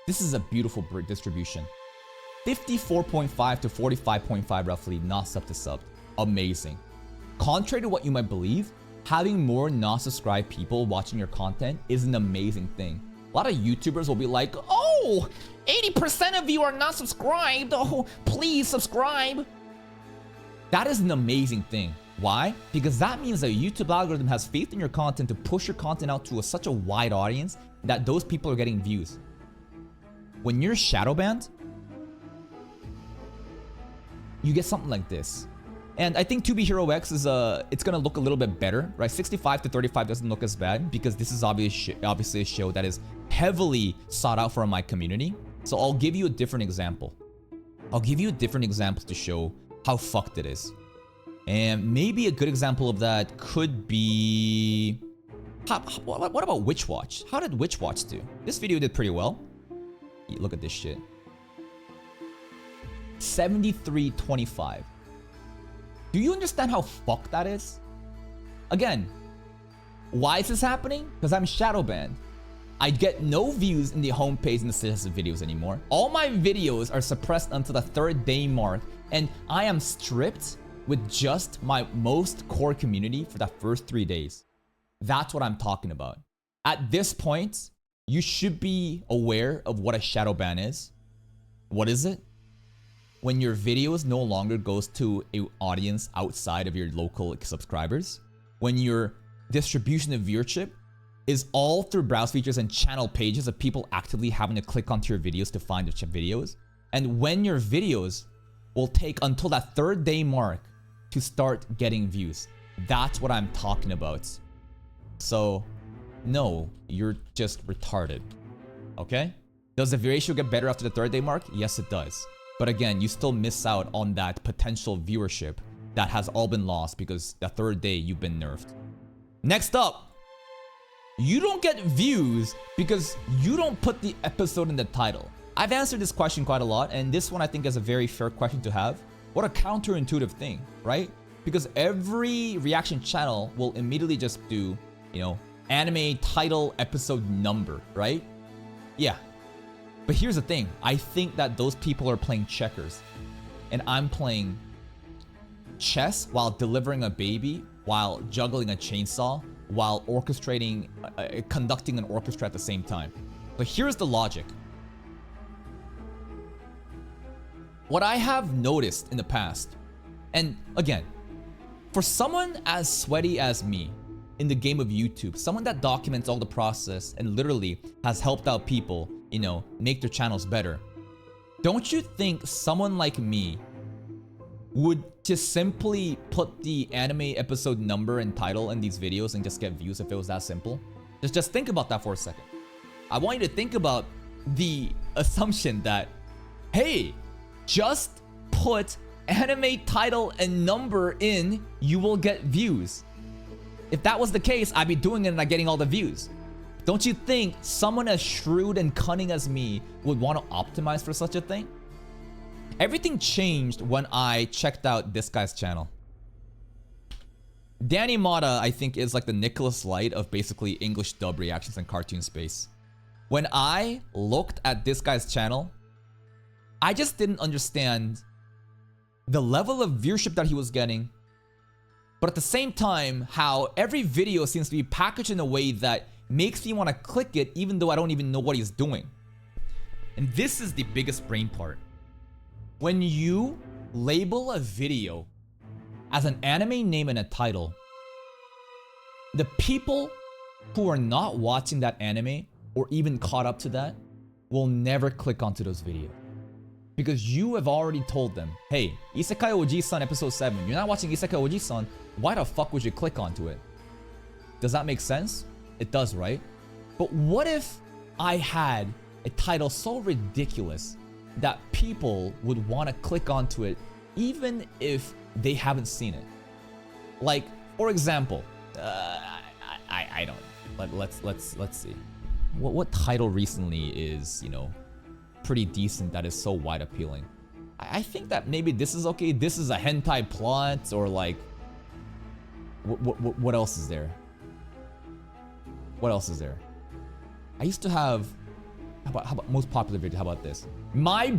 This is a beautiful distribution. 54.5 to 45.5 roughly, not sub to sub. Amazing. Contrary to what you might believe, having more non-subscribed people watching your content is an amazing thing. A lot of YouTubers will be like, oh, 80% of you are not subscribed. Oh, please subscribe. That is an amazing thing. Why? Because that means the YouTube algorithm has faith in your content to push your content out to such a wide audience that those people are getting views. When you're shadow banned, you get something like this. And I think 2B Hero X is it's gonna look a little bit better, right? 65 to 35 doesn't look as bad because this is obviously a show that is heavily sought out from my community. So I'll give you a different example. I'll give you a different example to show how fucked it is. And maybe a good example of that could be... what about Witch Watch? How did Witch Watch do? This video did pretty well. Look at this shit. 73.25. Do you understand how fucked that is? Again, why is this happening? Because I'm shadow banned. I get no views in the homepage and the suggested videos anymore. All my videos are suppressed until the 3rd day mark, and I am stripped with just my most core community for the first 3 days. That's what I'm talking about. At this point, you should be aware of what a shadow ban is. What is it? When your videos no longer goes to an audience outside of your local subscribers. When your distribution of viewership is all through browse features and channel pages of people actively having to click onto your videos to find your videos. And when your videos will take until that 3rd day mark to start getting views. That's what I'm talking about. So, no, you're just retarded. Okay? Does the ratio get better after the 3rd day mark? Yes, it does. But again, you still miss out on that potential viewership that has all been lost because the 3rd day you've been nerfed. Next up, you don't get views because you don't put the episode in the title. I've answered this question quite a lot, and this one I think is a very fair question to have. What a counterintuitive thing, right? Because every reaction channel will immediately just do, you know, anime title episode number, right? Yeah. But here's the thing. I think that those people are playing checkers. And I'm playing chess while delivering a baby, while juggling a chainsaw, while orchestrating, conducting an orchestra at the same time. But here's the logic. What I have noticed in the past, and again, for someone as sweaty as me in the game of YouTube, someone that documents all the process and literally has helped out people, you know, make their channels better, don't you think someone like me would just simply put the anime episode number and title in these videos and just get views if it was that simple? Just think about that for a second. I want you to think about the assumption that, hey, just put anime title and number in, you will get views. If that was the case, I'd be doing it and not getting all the views. Don't you think someone as shrewd and cunning as me would want to optimize for such a thing? Everything changed when I checked out this guy's channel. Danny Mata, I think, is like the Nicholas Light of basically English dub reactions and cartoon space. When I looked at this guy's channel, I just didn't understand the level of viewership that he was getting, but at the same time, how every video seems to be packaged in a way that makes me want to click it even though I don't even know what he's doing. And this is the biggest brain part. When you label a video as an anime name and a title, the people who are not watching that anime or even caught up to that will never click onto those videos. Because you have already told them, hey, Isekai Oji-san episode 7, you're not watching Isekai Oji-san, why the fuck would you click onto it? Does that make sense? It does, right? But what if I had a title so ridiculous that people would want to click onto it even if they haven't seen it? Like, for example, I don't. Let's see. What title recently is, you know, pretty decent that is so wide appealing? I think that maybe this is okay. This is a hentai plot, or like, what else is there? What else is there? I used to have, how about most popular video? How about this? My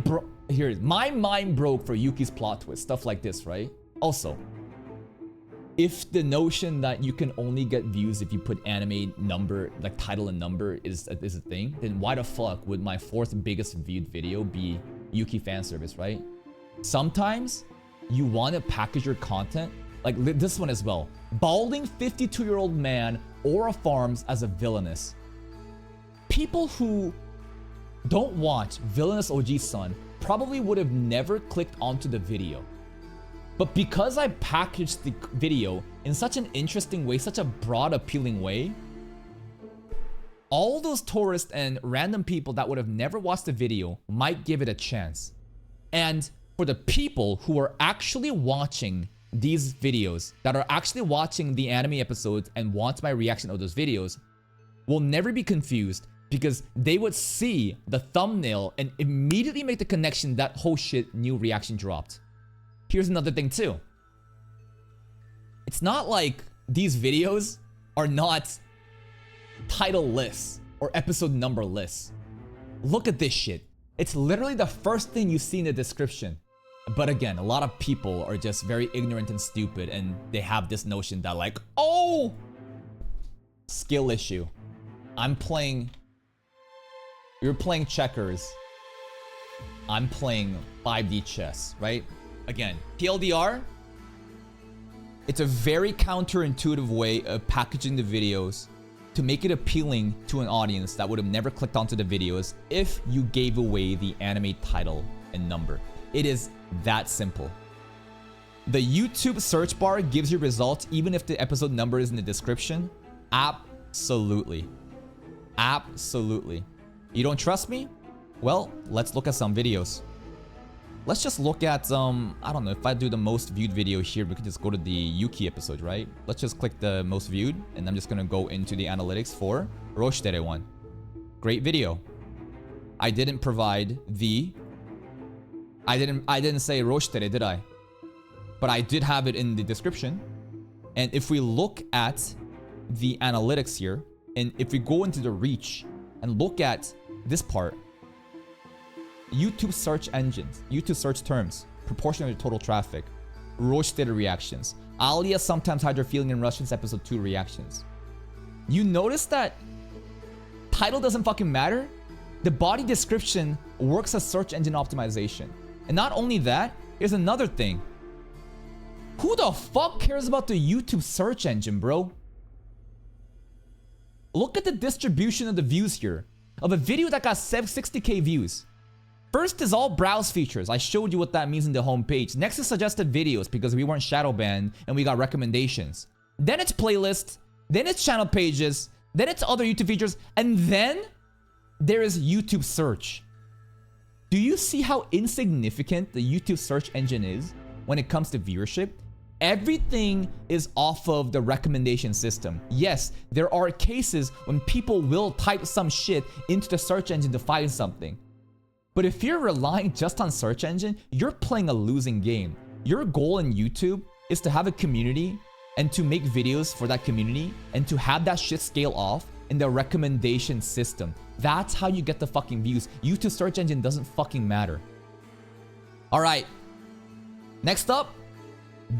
mind broke for Yuki's plot twist, stuff like this, right? Also, if the notion that you can only get views if you put anime number, like title and number is a thing, then why the fuck would my 4th biggest viewed video be Yuki fan service, right? Sometimes you want to package your content, like this one as well. Balding 52-year-old man Aura Farms as a villainous. People who don't watch Villainous OG-san probably would have never clicked onto the video. But because I packaged the video in such an interesting way, such a broad, appealing way, all those tourists and random people that would have never watched the video might give it a chance. And for the people who are actually watching these videos, that are actually watching the anime episodes and want my reaction of those videos, will never be confused because they would see the thumbnail and immediately make the connection that, oh shit, new reaction dropped. Here's another thing too. It's not like these videos are not title lists or episode number lists. Look at this shit. It's literally the first thing you see in the description. But again, a lot of people are just very ignorant and stupid, and they have this notion that like, oh, skill issue. You're playing checkers. I'm playing 5D chess, right? Again, TLDR, it's a very counterintuitive way of packaging the videos to make it appealing to an audience that would have never clicked onto the videos if you gave away the anime title and number. It is that simple. The YouTube search bar gives you results even if the episode number is in the description. Absolutely. Absolutely. You don't trust me? Well, let's look at some videos. Let's just look at, I don't know, if I do the most viewed video here, we could just go to the Yuki episode, right? Let's just click the most viewed, and I'm just gonna go into the analytics for Roshitere one. Great video. I didn't provide the... I didn't say Roshitere, did I? But I did have it in the description. And if we look at the analytics here, and if we go into the reach and look at this part, YouTube search engines, YouTube search terms, proportion of the total traffic, Roshitere reactions, Alia sometimes had her feeling in Russians episode 2 reactions. You notice that title doesn't fucking matter? The body description works as search engine optimization. And not only that, here's another thing. Who the fuck cares about the YouTube search engine, bro? Look at the distribution of the views here. Of a video that got 60k views. First is all browse features. I showed you what that means in the homepage. Next is suggested videos because we weren't shadow banned and we got recommendations. Then it's playlists. Then it's channel pages. Then it's other YouTube features. And then there is YouTube search. Do you see how insignificant the YouTube search engine is when it comes to viewership? Everything is off of the recommendation system. Yes, there are cases when people will type some shit into the search engine to find something. But if you're relying just on search engine, you're playing a losing game. Your goal in YouTube is to have a community and to make videos for that community and to have that shit scale off in the recommendation system. That's how you get the fucking views. YouTube search engine doesn't fucking matter. All right. Next up,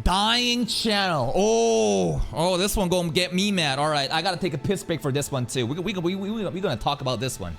dying channel. Oh, this one gonna get me mad. All right, I gotta take a piss break for this one too. We're gonna talk about this one.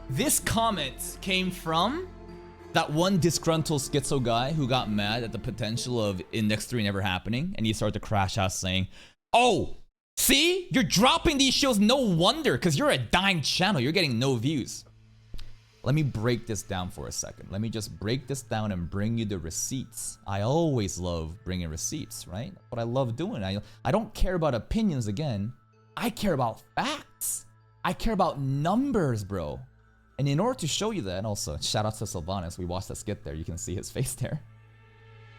This comment came from that one disgruntled schizo guy who got mad at the potential of Index 3 never happening, and he started to crash out saying, "Oh, see? You're dropping these shows, no wonder, because you're a dying channel. You're getting no views." Let me break this down for a second. Let me just break this down and bring you the receipts. I always love bringing receipts, right? That's what I love doing. I don't care about opinions again. I care about facts. I care about numbers, bro. And in order to show you that, and also shout out to Sylvanas, we watched that skit there, you can see his face there.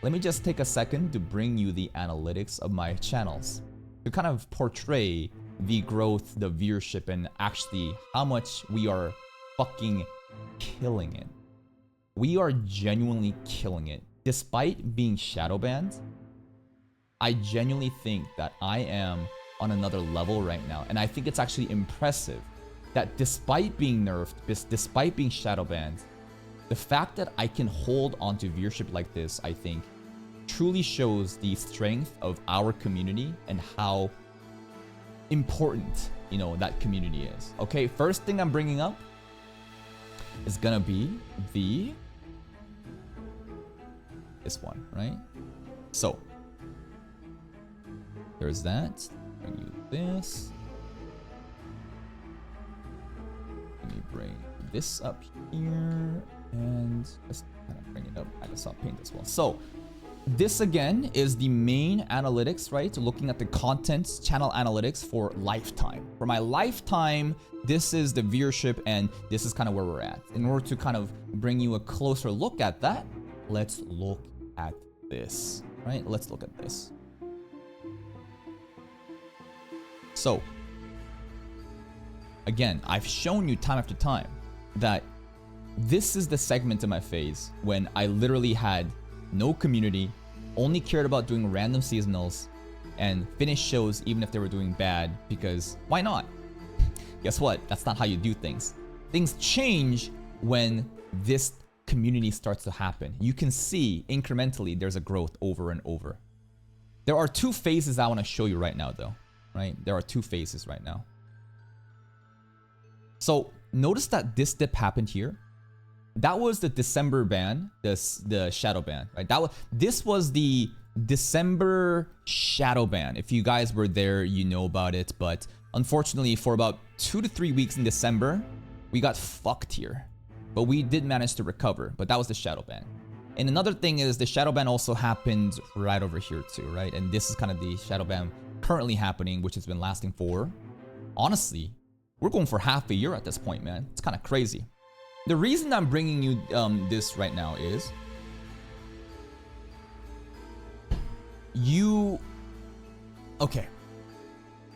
Let me just take a second to bring you the analytics of my channels to kind of portray the growth, the viewership, and actually how much we are fucking killing it. We are genuinely killing it. Despite being shadow banned, I genuinely think that I am on another level right now. And I think it's actually impressive that despite being nerfed, despite being shadow banned, the fact that I can hold onto viewership like this, I think, truly shows the strength of our community and how important, you know, that community is. Okay, first thing I'm bringing up is gonna be this one, right? So there's that. Bring you this. Let me bring this up here and just kind of bring it up. I just saw paint as well. So this again is the main analytics, right? Looking at the contents channel analytics for lifetime. For my lifetime, this is the viewership and this is kind of where we're at. In order to kind of bring you a closer look at that, let's look at this, right? Let's look at this. So again, I've shown you time after time that this is the segment of my phase when I literally had no community, only cared about doing random seasonals and finish shows even if they were doing bad, because why not? Guess what? That's not how you do things. Things change when this community starts to happen. You can see incrementally there's a growth over and over. There are two phases I want to show you right now though, right? There are two phases right now. So notice that this dip happened here. That was the December ban, the shadow ban, right? This was the December shadow ban. If you guys were there, you know about it. But unfortunately, for about 2 to 3 weeks in December, we got fucked here. But we did manage to recover. But that was the shadow ban. And another thing is the shadow ban also happened right over here too, right? And this is kind of the shadow ban currently happening, which has been lasting for, honestly, we're going for half a year at this point, man. It's kind of crazy. The reason I'm bringing you this right now is okay.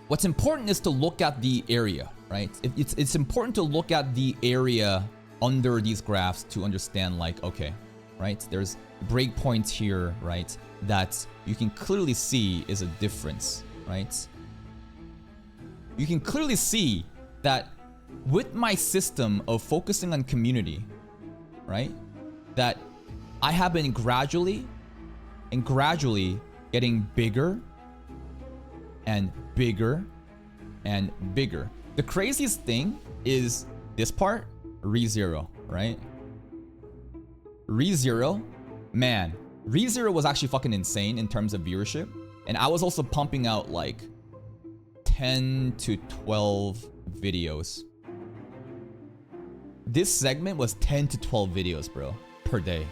What's important is to look at the area, right? It's important to look at the area under these graphs to understand, like, okay, right? There's breakpoints here, right? That you can clearly see is a difference, right? You can clearly see that with my system of focusing on community, right, that I have been gradually getting bigger and bigger and bigger. The craziest thing is this part, ReZero, right? ReZero, man, ReZero was actually fucking insane in terms of viewership. And I was also pumping out like 10 to 12 videos. This segment was 10 to 12 videos, bro, per day.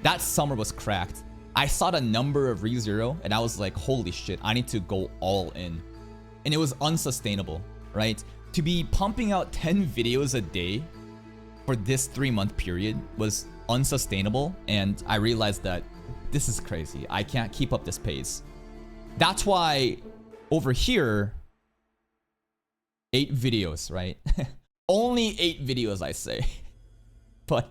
That summer was cracked. I saw the number of ReZero and I was like, holy shit, I need to go all in. And it was unsustainable, right? To be pumping out 10 videos a day for this 3-month period was unsustainable. And I realized that this is crazy. I can't keep up this pace. That's why over here, 8 videos, right? Only 8 videos, I say. But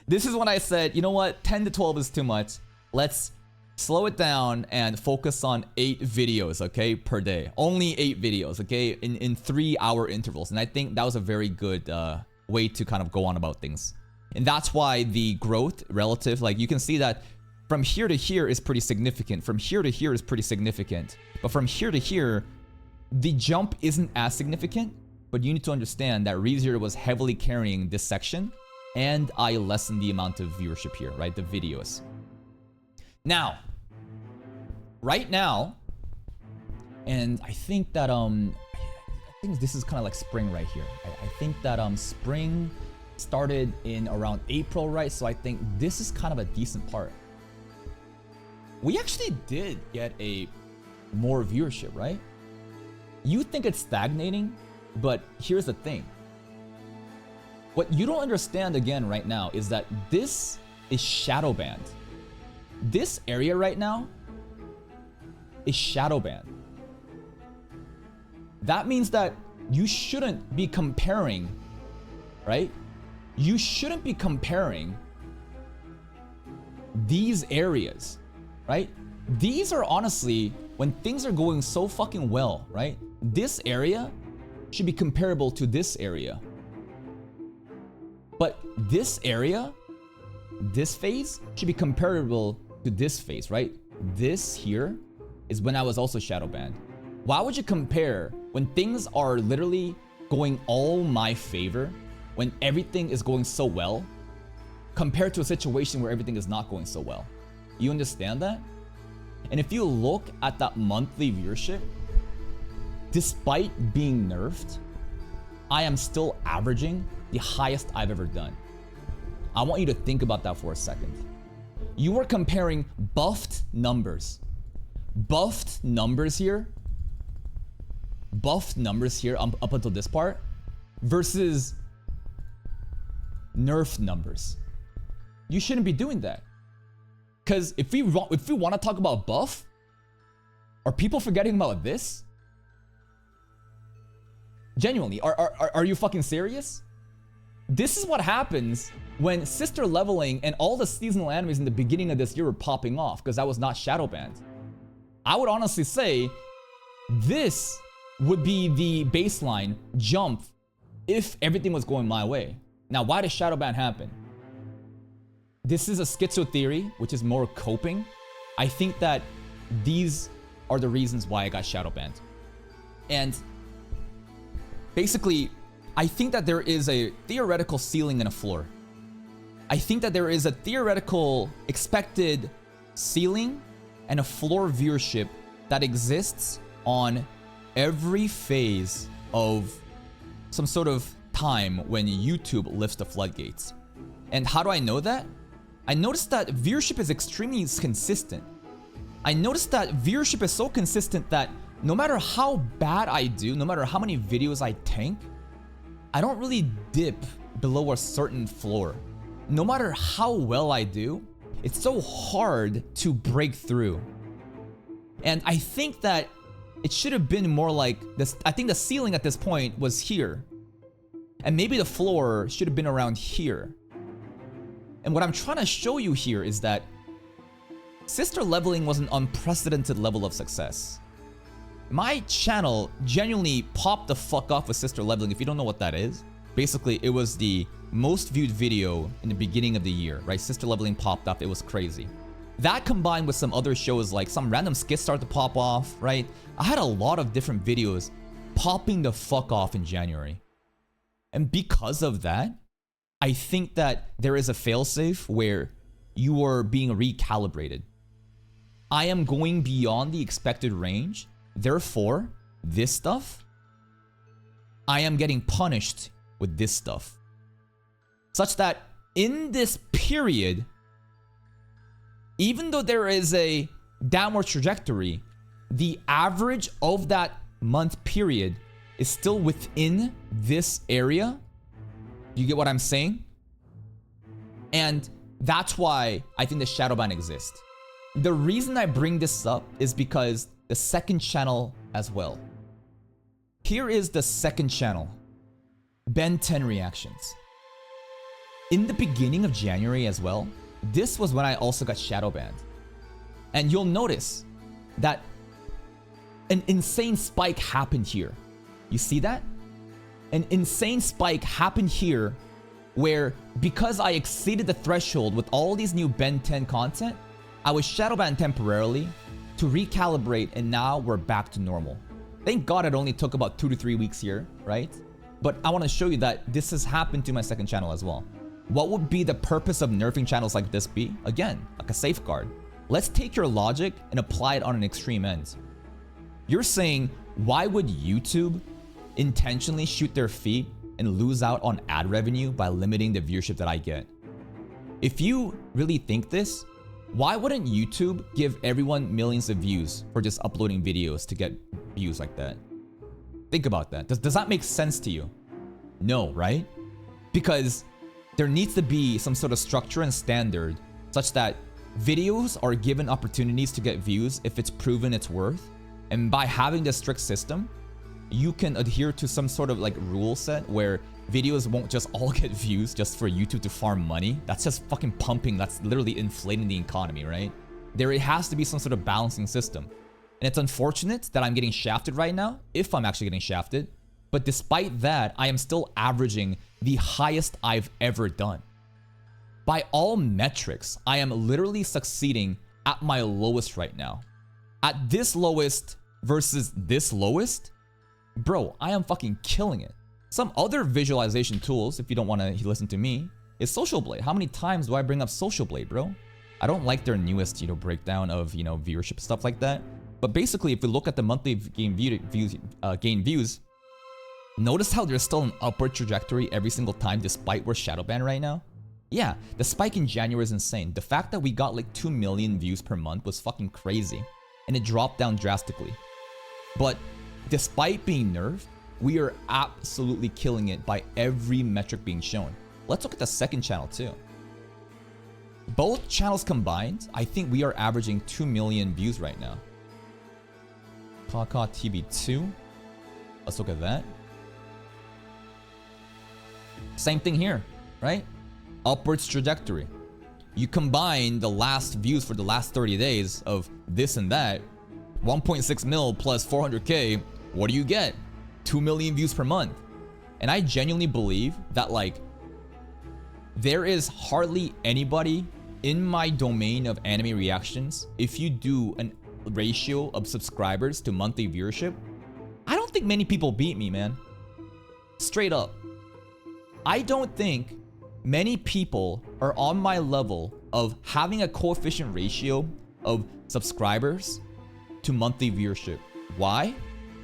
this is when I said, you know what? 10 to 12 is too much. Let's slow it down and focus on 8 videos, okay, per day. Only 8 videos, okay, in 3-hour intervals. And I think that was a very good way to kind of go on about things. And that's why the growth relative, like you can see that from here to here is pretty significant. From here to here is pretty significant. But from here to here, the jump isn't as significant. But you need to understand that ReZero was heavily carrying this section, and I lessened the amount of viewership here, right? The videos. Now, right now, and I think that I think this is kind of like spring right here. I think that spring started in around April, right? So I think this is kind of a decent part. We actually did get a more viewership, right? You think it's stagnating? But here's the thing. What you don't understand again right now is that this is shadow banned. This area right now is shadow banned. that means that you shouldn't be comparing, right? You shouldn't be comparing these areas, right? These are honestly, when things are going so fucking well, right? This area should be comparable to this area. But this area, this phase, should be comparable to this phase, right? This here is when I was also shadow banned. Why would you compare when things are literally going all my favor, when everything is going so well, compared to a situation where everything is not going so well? You understand that? And if you look at that monthly viewership, despite being nerfed, I am still averaging the highest I've ever done. I want you to think about that for a second. You are comparing buffed numbers here up until this part versus nerf numbers. You shouldn't be doing that. Because if we want to talk about buff, are people forgetting about this? Genuinely, are you fucking serious? This is what happens when sister leveling and all the seasonal animes in the beginning of this year were popping off because I was not shadow banned. I would honestly say this would be the baseline jump if everything was going my way. Now, why does shadow ban happen? This is a schizo theory, which is more coping. I think that these are the reasons why I got shadow banned. And basically, I think that there is a theoretical ceiling and a floor. I think that there is a theoretical expected ceiling and a floor viewership that exists on every phase of some sort of time when YouTube lifts the floodgates. And how do I know that? I noticed that viewership is extremely consistent. I noticed that viewership is so consistent that no matter how bad I do, no matter how many videos I tank, I don't really dip below a certain floor. No matter how well I do, it's so hard to break through. And I think that it should have been more like this. I think the ceiling at this point was here. And maybe the floor should have been around here. And what I'm trying to show you here is that sister leveling was an unprecedented level of success. My channel genuinely popped the fuck off with sister leveling. If you don't know what that is, basically it was the most viewed video in the beginning of the year, right? Sister leveling popped up. It was crazy. That combined with some other shows, like some random skits started to pop off, right? I had a lot of different videos popping the fuck off in January. And because of that, I think that there is a failsafe where you are being recalibrated. I am going beyond the expected range. Therefore, this stuff, I am getting punished with this stuff. Such that in this period, even though there is a downward trajectory, the average of that month period is still within this area. You get what I'm saying? And that's why I think the shadow ban exists. The reason I bring this up is because the second channel as well. Here is the second channel, Ben 10 Reactions. In the beginning of January as well, this was when I also got shadow banned. And you'll notice that an insane spike happened here. You see that? An insane spike happened here where because I exceeded the threshold with all these new Ben 10 content, I was shadow banned temporarily to recalibrate, and now we're back to normal. Thank God it only took about 2 to 3 weeks here, right? But I want to show you that this has happened to my second channel as well. What would be the purpose of nerfing channels like this be? Again, like a safeguard. Let's take your logic and apply it on an extreme end. You're saying, why would YouTube intentionally shoot their feet and lose out on ad revenue by limiting the viewership that I get? If you really think this, why wouldn't YouTube give everyone millions of views for just uploading videos to get views like that? Think about that. Does that make sense to you? No, right? Because there needs to be some sort of structure and standard such that videos are given opportunities to get views if it's proven its worth. And by having this strict system, you can adhere to some sort of like rule set where videos won't just all get views just for YouTube to farm money. That's just fucking pumping. That's literally inflating the economy, right? There has to be some sort of balancing system. And it's unfortunate that I'm getting shafted right now, if I'm actually getting shafted. But despite that, I am still averaging the highest I've ever done. By all metrics, I am literally succeeding at my lowest right now. At this lowest versus this lowest, bro, I am fucking killing it. Some other visualization tools, if you don't want to listen to me, is Social Blade. How many times do I bring up Social Blade, bro? I don't like their newest, breakdown of, viewership stuff like that. But basically, if we look at the monthly gain views, notice how there's still an upward trajectory every single time despite we're shadowbanned right now? Yeah, the spike in January is insane. The fact that we got like 2 million views per month was fucking crazy. And it dropped down drastically. But despite being nerfed, we are absolutely killing it by every metric being shown. Let's look at the second channel too. Both channels combined, I think we are averaging 2 million views right now. Kaka TV 2. Let's look at that. Same thing here, right? Upwards trajectory. You combine the last views for the last 30 days of this and that, 1.6 mil plus 400k, what do you get? 2 million views per month. And I genuinely believe that like there is hardly anybody in my domain of anime reactions, if you do an ratio of subscribers to monthly viewership, I don't think many people beat me, man. Straight up. I don't think many people are on my level of having a coefficient ratio of subscribers to monthly viewership. Why?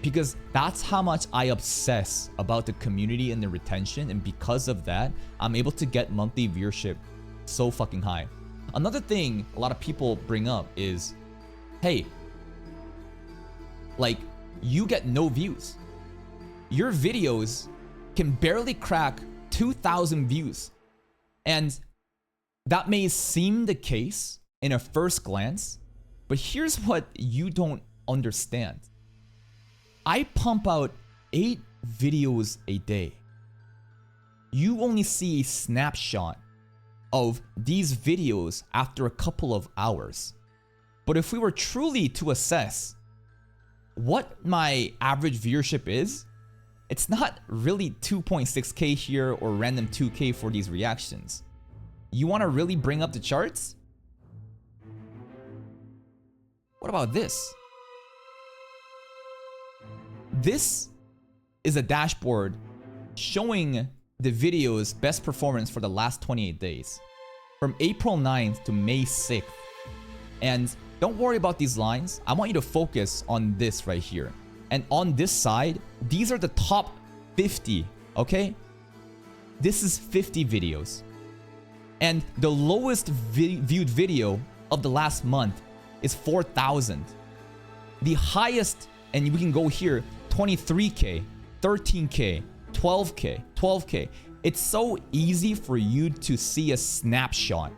Because that's how much I obsess about the community and the retention, and because of that, I'm able to get monthly viewership so fucking high. Another thing a lot of people bring up is, hey, like, you get no views. Your videos can barely crack 2,000 views. And that may seem the case in a first glance, but here's what you don't understand. I pump out 8 videos a day. You only see a snapshot of these videos after a couple of hours. But if we were truly to assess what my average viewership is, it's not really 2.6k here or random 2k for these reactions. You want to really bring up the charts? What about this? This is a dashboard showing the video's best performance for the last 28 days. From April 9th to May 6th. And don't worry about these lines. I want you to focus on this right here. And on this side, these are the top 50, okay? This is 50 videos. And the lowest viewed video of the last month is 4,000. The highest, and we can go here, 23k, 13k, 12k, 12k. It's so easy for you to see a snapshot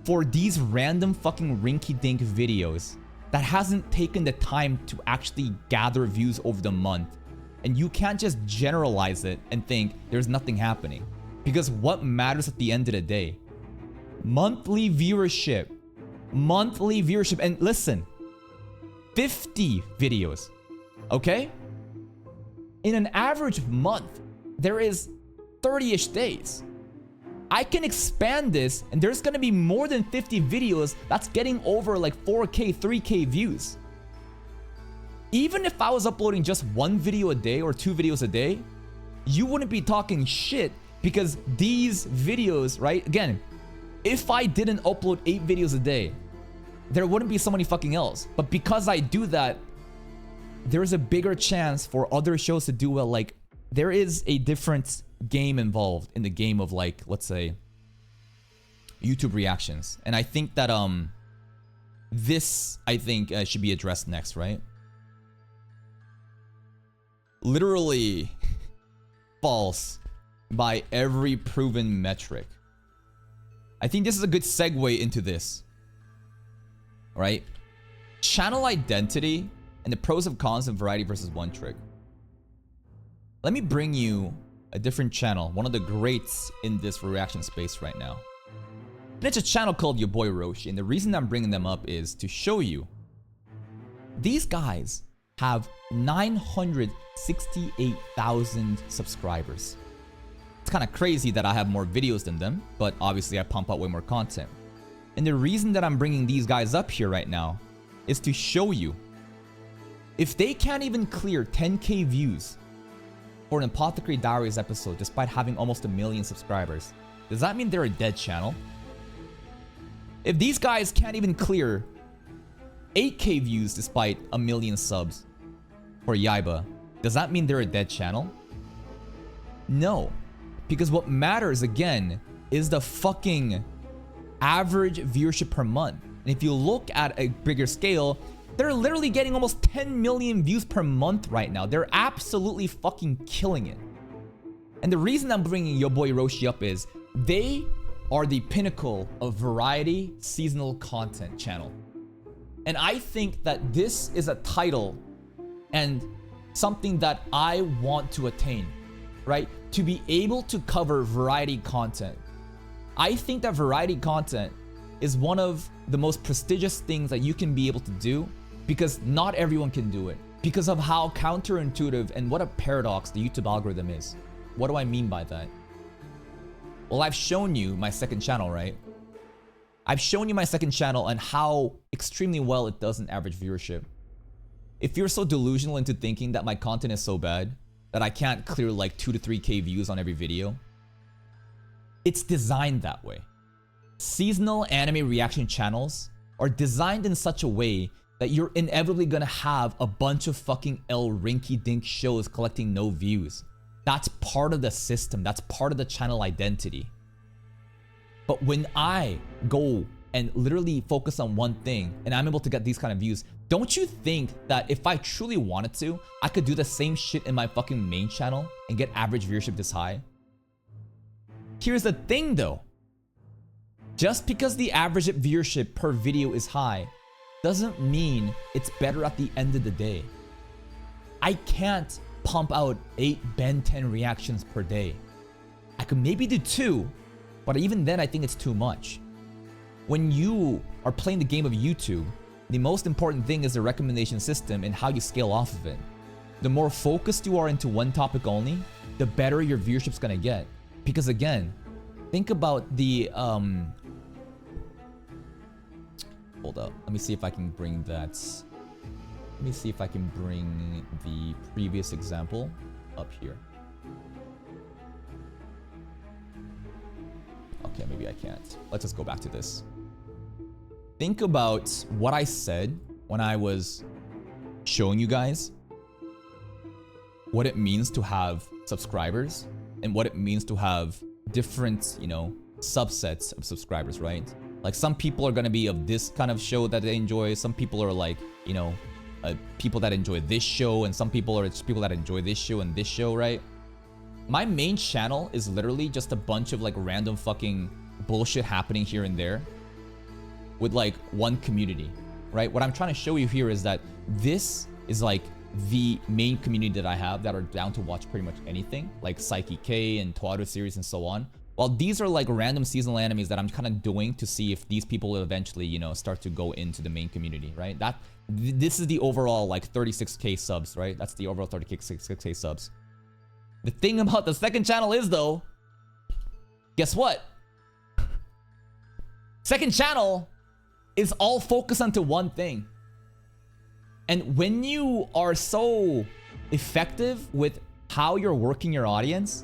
for these random fucking rinky-dink videos that hasn't taken the time to actually gather views over the month. And you can't just generalize it and think there's nothing happening. Because what matters at the end of the day? Monthly viewership. Monthly viewership. And listen, 50 videos. Okay? In an average month, there is 30-ish days. I can expand this and there's gonna be more than 50 videos that's getting over like 4k, 3k views. Even if I was uploading just 1 video a day or 2 videos a day, you wouldn't be talking shit because these videos, right? Again, if I didn't upload 8 videos a day, there wouldn't be somebody fucking else. But because I do that, there's a bigger chance for other shows to do well. Like, there is a different game involved in the game of, like, let's say YouTube reactions. And I think that this, I think, should be addressed next, right? Literally false by every proven metric. I think this is a good segue into this. All right? Channel identity and the pros and cons of variety versus one trick. let me bring you a different channel, one of the greats in this reaction space right now. And it's a channel called Your Boy Roshi, and the reason I'm bringing them up is to show you these guys have 968,000 subscribers. It's kind of crazy that I have more videos than them, but obviously I pump out way more content. And the reason that I'm bringing these guys up here right now is to show you, if they can't even clear 10k views for an Apothecary Diaries episode despite having almost 1 million subscribers, does that mean they're a dead channel? If these guys can't even clear 8k views despite 1 million subs for Yaiba, does that mean they're a dead channel? No. Because what matters, again, is the fucking average viewership per month. And if you look at a bigger scale, they're literally getting almost 10 million views per month right now. They're absolutely fucking killing it. And the reason I'm bringing Your Boy Roshi up is they are the pinnacle of variety seasonal content channel. And I think that this is a title and something that I want to attain, right? To be able to cover variety content. I think that variety content is one of the most prestigious things that you can be able to do, because not everyone can do it, because of how counterintuitive and what a paradox the YouTube algorithm is. What do I mean by that? Well, I've shown you my second channel, right? I've shown you my second channel and how extremely well it does in average viewership. If you're so delusional into thinking that my content is so bad that I can't clear like 2 to 3k views on every video, it's designed that way. Seasonal anime reaction channels are designed in such a way that you're inevitably gonna have a bunch of fucking rinky-dink shows collecting no views. That's part of the system. That's part of the channel identity. But when I go and literally focus on one thing and I'm able to get these kind of views, don't you think that if I truly wanted to, I could do the same shit in my fucking main channel and get average viewership this high? Here's the thing though. Just because the average viewership per video is high doesn't mean it's better at the end of the day. I can't pump out 8 Ben 10 reactions per day. I could maybe do 2, but even then I think it's too much. When you are playing the game of YouTube, the most important thing is the recommendation system and how you scale off of it. The more focused you are into one topic only, the better your viewership's gonna get. Because again, think about the hold up, let me see if I can bring that. Let me see if I can bring the previous example up here. Okay, maybe I can't. Let's just go back to this. Think about what I said when I was showing you guys what it means to have subscribers and what it means to have different, you know, subsets of subscribers, right? Like some people are gonna be of this kind of show that they enjoy. Some people are like, you know, people that enjoy this show, and some people are just people that enjoy this show and this show, right? My main channel is literally just a bunch of like random fucking bullshit happening here and there with like one community, right? What I'm trying to show you here is that this is like the main community that I have that are down to watch pretty much anything, like Psyche K and Toaru series and so on. While these are like random seasonal animes that I'm kind of doing to see if these people will eventually, you know, start to go into the main community, right? This is the overall like 36k subs, right? That's the overall 36k subs. The thing about the second channel is though, guess what? Second channel is all focused onto one thing. And when you are so effective with how you're working your audience,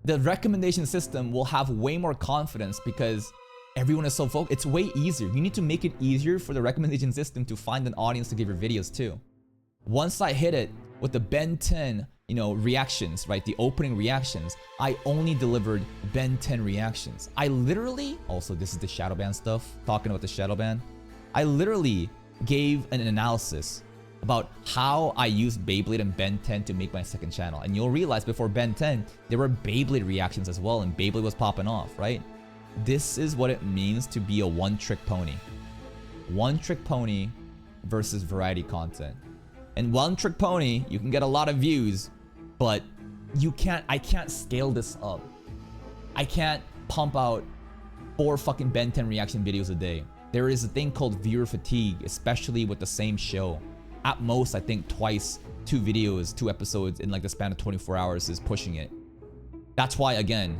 the recommendation system will have way more confidence because everyone is so focused. It's way easier. You need to make it easier for the recommendation system to find an audience to give your videos to. Once I hit it with the Ben 10, you know, reactions, right? The opening reactions, I only delivered Ben 10 reactions. I literally, also this is the Shadowban stuff, talking about the Shadowban. I literally gave an analysis about how I used Beyblade and Ben 10 to make my second channel. And you'll realize before Ben 10, there were Beyblade reactions as well, and Beyblade was popping off, right? This is what it means to be a one-trick pony. One-trick pony versus variety content. And one-trick pony, you can get a lot of views, but I can't scale this up. I can't pump out 4 fucking Ben 10 reaction videos a day. There is a thing called viewer fatigue, especially with the same show. At most, I think twice, 2 videos, 2 episodes in like the span of 24 hours is pushing it. That's why, again,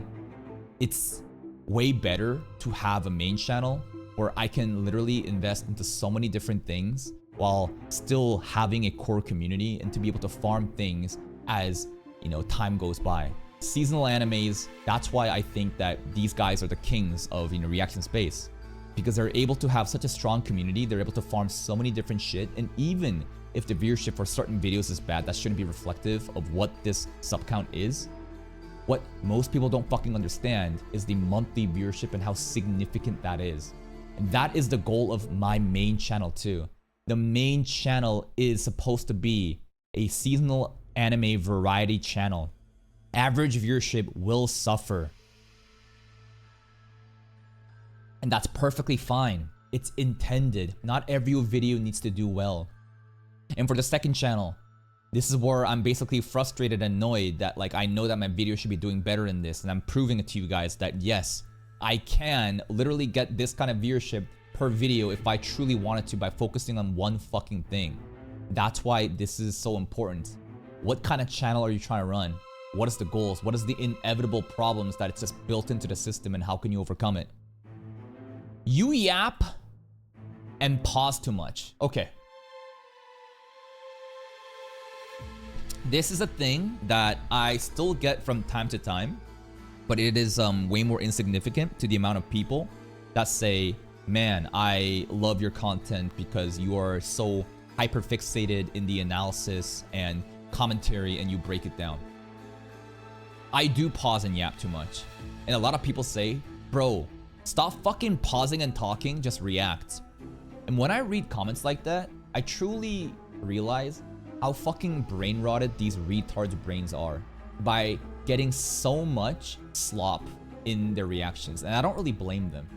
it's way better to have a main channel where I can literally invest into so many different things while still having a core community and to be able to farm things as, you know, time goes by. Seasonal animes, that's why I think that these guys are the kings of, you know, reaction space. Because they're able to have such a strong community, they're able to farm so many different shit, and even if the viewership for certain videos is bad, that shouldn't be reflective of what this sub count is. What most people don't fucking understand is the monthly viewership and how significant that is. And that is the goal of my main channel too. The main channel is supposed to be a seasonal anime variety channel. Average viewership will suffer. And that's perfectly fine. It's intended. Not every video needs to do well. And for the second channel, this is where I'm basically frustrated and annoyed that like I know that my video should be doing better than this, and I'm proving it to you guys that yes, I can literally get this kind of viewership per video if I truly wanted to by focusing on one fucking thing. That's why this is so important. What kind of channel are you trying to run? What is the goals? What is the inevitable problems that it's just built into the system, and how can you overcome it? You yap and pause too much. Okay. This is a thing that I still get from time to time, but it is way more insignificant to the amount of people that say, man, I love your content because you are so hyperfixated in the analysis and commentary and you break it down. I do pause and yap too much. And a lot of people say, bro, stop fucking pausing and talking, just react. And when I read comments like that, I truly realize how fucking brain rotted these retards' brains are by getting so much slop in their reactions. And I don't really blame them.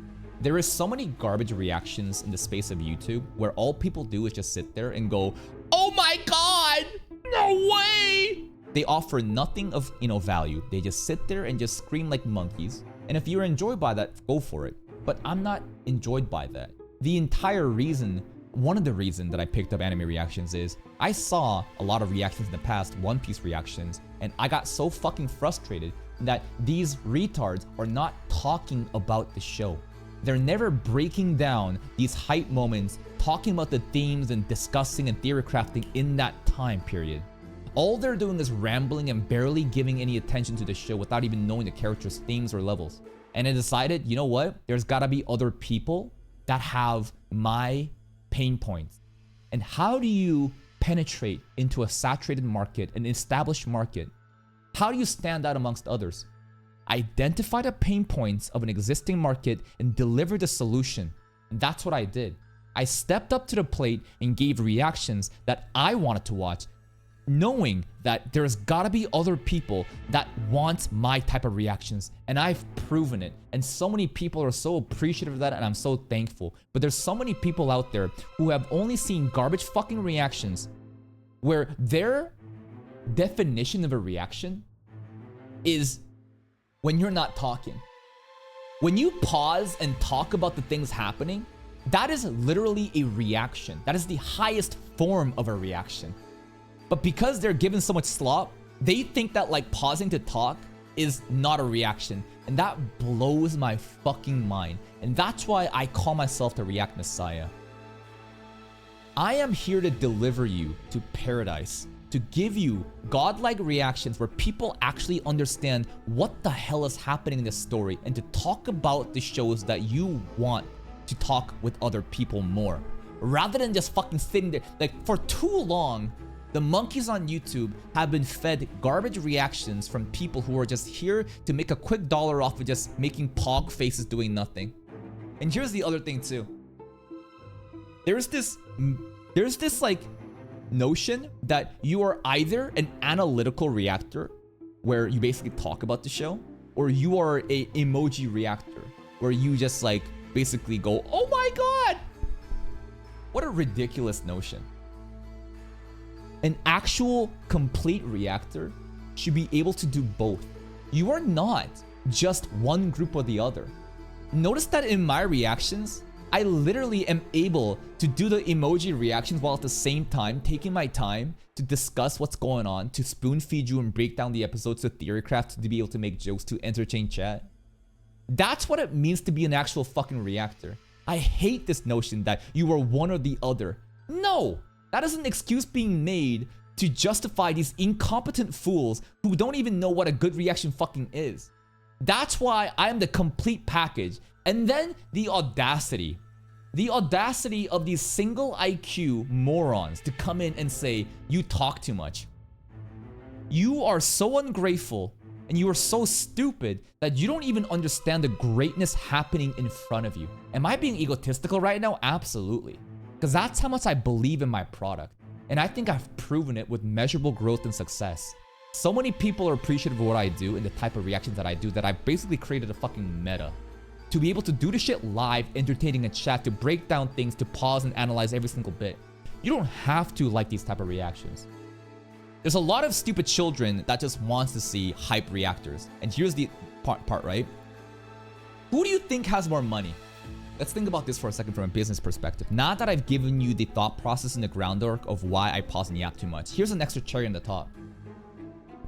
There is so many garbage reactions in the space of YouTube where all people do is just sit there and go, oh my god, no way! They offer nothing of, you know, value. They just sit there and just scream like monkeys. And if you're enjoyed by that, go for it. But I'm not enjoyed by that. The entire reason, one of the reasons that I picked up anime reactions is I saw a lot of reactions in the past, One Piece reactions, and I got so fucking frustrated that these retards are not talking about the show. They're never breaking down these hype moments, talking about the themes and discussing and theory crafting in that time period. All they're doing is rambling and barely giving any attention to the show without even knowing the characters' themes or levels. And I decided, you know what? There's gotta be other people that have my pain points. And how do you penetrate into a saturated market, an established market? How do you stand out amongst others? Identify the pain points of an existing market and deliver the solution. And that's what I did. I stepped up to the plate and gave reactions that I wanted to watch, knowing that there's gotta be other people that want my type of reactions, and I've proven it. And so many people are so appreciative of that, and I'm so thankful. But there's so many people out there who have only seen garbage fucking reactions where their definition of a reaction is when you're not talking. When you pause and talk about the things happening, that is literally a reaction. That is the highest form of a reaction. But because they're given so much slop, they think that like pausing to talk is not a reaction. And that blows my fucking mind. And that's why I call myself the React Messiah. I am here to deliver you to paradise, to give you godlike reactions where people actually understand what the hell is happening in this story, and to talk about the shows that you want to talk with other people more. Rather than just fucking sitting there. Like, for too long, the monkeys on YouTube have been fed garbage reactions from people who are just here to make a quick dollar off of just making pog faces doing nothing. And here's the other thing too. There's this like notion that you are either an analytical reactor where you basically talk about the show, or you are a emoji reactor where you just like basically go, oh my god! What a ridiculous notion. An actual complete reactor should be able to do both. You are not just one group or the other. Notice that in my reactions, I literally am able to do the emoji reactions while at the same time taking my time to discuss what's going on, to spoon feed you and break down the episodes to Theorycraft, to be able to make jokes, to entertain chat. That's what it means to be an actual fucking reactor. I hate this notion that you are one or the other. No, that is an excuse being made to justify these incompetent fools who don't even know what a good reaction fucking is. That's why I am the complete package. And then the audacity of these single IQ morons to come in and say, you talk too much. You are so ungrateful and you are so stupid that you don't even understand the greatness happening in front of you. Am I being egotistical right now? Absolutely. Because that's how much I believe in my product. And I think I've proven it with measurable growth and success. So many people are appreciative of what I do and the type of reactions that I do that I've basically created a fucking meta. To be able to do the shit live, entertaining a chat, to break down things, to pause and analyze every single bit. You don't have to like these type of reactions. There's a lot of stupid children that just wants to see hype reactors. And here's the part, right? Who do you think has more money? Let's think about this for a second from a business perspective. Now that I've given you the thought process and the groundwork of why I pause and yap too much, here's an extra cherry on the top.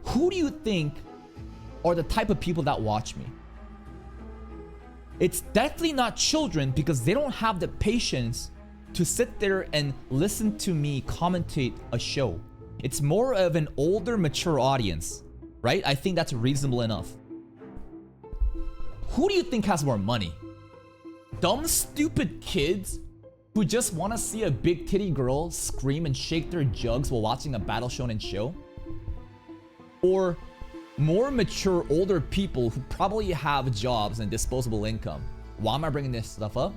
Who do you think are the type of people that watch me? It's definitely not children, because they don't have the patience to sit there and listen to me commentate a show. It's more of an older, mature audience, right? I think that's reasonable enough. Who do you think has more money? Dumb, stupid kids who just want to see a big titty girl scream and shake their jugs while watching a Battle Shonen show? Or more mature, older people who probably have jobs and disposable income? Why am I bringing this stuff up?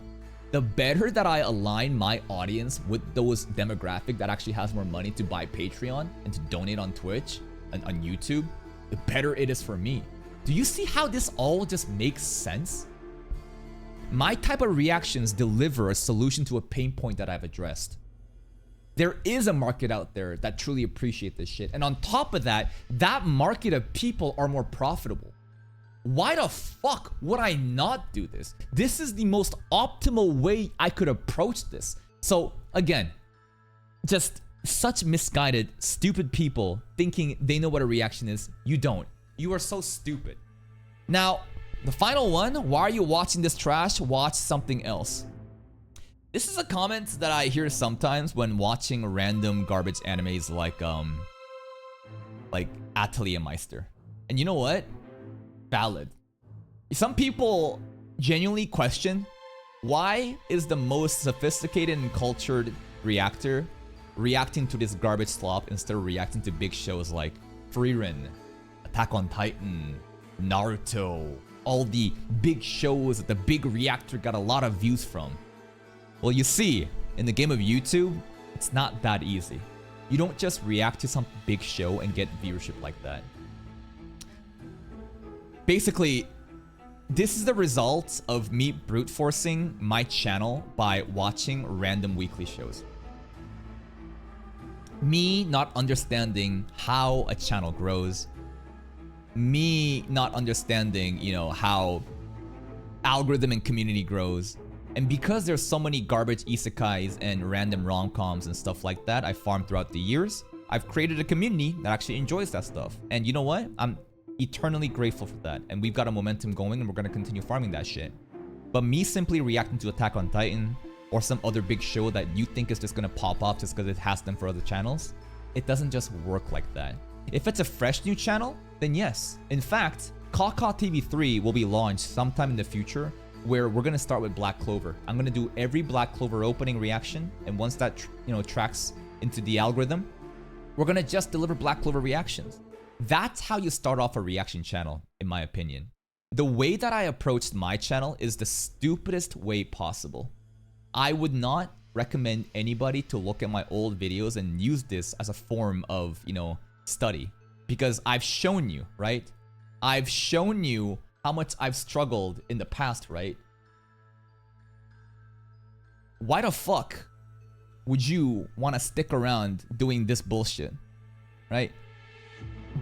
The better that I align my audience with those demographic that actually has more money to buy Patreon and to donate on Twitch and on YouTube, the better it is for me. Do you see how this all just makes sense? My type of reactions deliver a solution to a pain point that I've addressed. There is a market out there that truly appreciate this shit. And on top of that, that market of people are more profitable. Why the fuck would I not do this? This is the most optimal way I could approach this. So again, just such misguided, stupid people thinking they know what a reaction is. You don't. You are so stupid. Now, the final one, why are you watching this trash? Watch something else. This is a comment that I hear sometimes when watching random garbage animes like Atelier Meister. And you know what? Valid. Some people genuinely question, why is the most sophisticated and cultured reactor reacting to this garbage slop instead of reacting to big shows like Frieren, Attack on Titan, Naruto, all the big shows that the big reactor got a lot of views from? Well, you see, in the game of YouTube, it's not that easy. You don't just react to some big show and get viewership like that. Basically, this is the result of me brute forcing my channel by watching random weekly shows. Me not understanding how a channel grows. Me not understanding, how algorithm and community grows. And because there's so many garbage isekais and random rom-coms and stuff like that I farmed throughout the years, I've created a community that actually enjoys that stuff. And you know what? I'm eternally grateful for that. And we've got a momentum going and we're going to continue farming that shit. But me simply reacting to Attack on Titan or some other big show that you think is just going to pop up just because it has them for other channels, it doesn't just work like that. If it's a fresh new channel, then yes. In fact, Kaka TV 3 will be launched sometime in the future, where we're gonna start with Black Clover. I'm gonna do every Black Clover opening reaction, and once that tracks into the algorithm, we're gonna just deliver Black Clover reactions. That's how you start off a reaction channel, in my opinion. The way that I approached my channel is the stupidest way possible. I would not recommend anybody to look at my old videos and use this as a form of, study, because I've shown you, right? I've shown you how much I've struggled in the past, right? Why the fuck would you want to stick around doing this bullshit, right?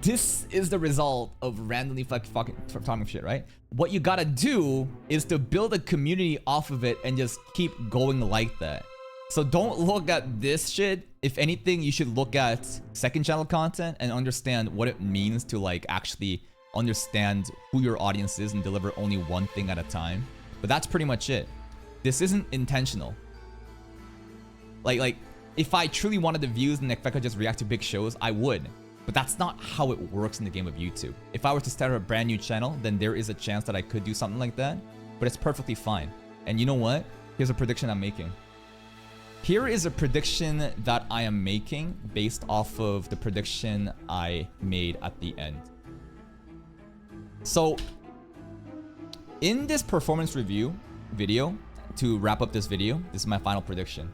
this is the result of randomly fucking talking shit, right? What you gotta do is to build a community off of it and just keep going like that. So don't look at this shit. If anything, you should look at second channel content and understand what it means to like actually understand who your audience is and deliver only one thing at a time. But that's pretty much it. This isn't intentional. Like if I truly wanted the views and if I could just react to big shows, I would. But that's not how it works in the game of YouTube. If I were to start a brand new channel, then there is a chance that I could do something like that. But it's perfectly fine. And you know what? Here's a prediction I'm making. Here is a prediction that I am making based off of the prediction I made at the end. So, in this performance review video, to wrap up this video, this is my final prediction.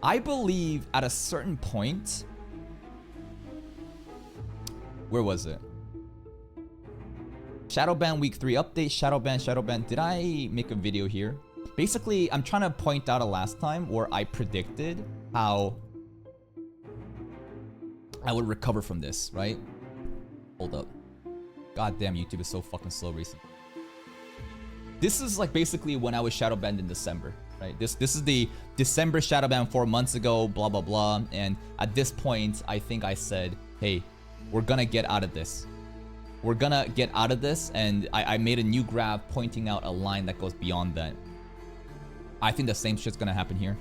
I believe at a certain point, where was it? Shadowban week 3 update, Shadowban. Did I make a video here? Basically, I'm trying to point out a last time where I predicted how I would recover from this, right? Hold up. God damn, YouTube is so fucking slow recently. This is like basically when I was shadow banned in December, right? This is the December shadow ban 4 months ago, blah, blah, blah. And at this point, I think I said, hey, we're gonna get out of this. We're gonna get out of this. And I made a new graph pointing out a line that goes beyond that. I think the same shit's gonna happen here.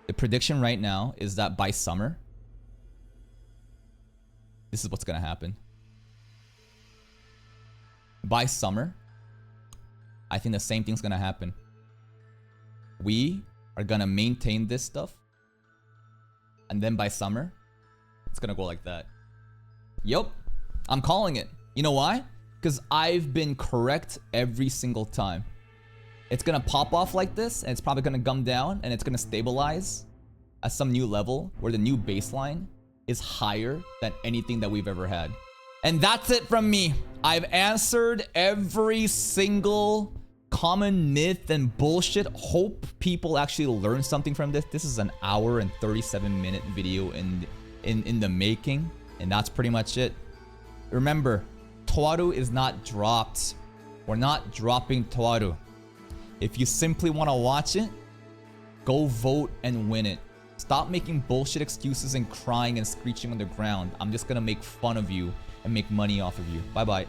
The prediction right now is that by summer, this is what's gonna happen. By summer, I think the same thing's gonna happen. We are gonna maintain this stuff. And then by summer, it's gonna go like that. Yup, I'm calling it. You know why? Because I've been correct every single time. It's gonna pop off like this, and it's probably gonna come down, and it's gonna stabilize at some new level where the new baseline is higher than anything that we've ever had. And that's it from me. I've answered every single common myth and bullshit. Hope people actually learn something from this. This is an hour and 37-minute video in the making, and that's pretty much it. Remember, Toaru is not dropped. We're not dropping Toaru. If you simply want to watch it, go vote and win it. Stop making bullshit excuses and crying and screeching on the ground. I'm just gonna make fun of you and make money off of you. Bye-bye.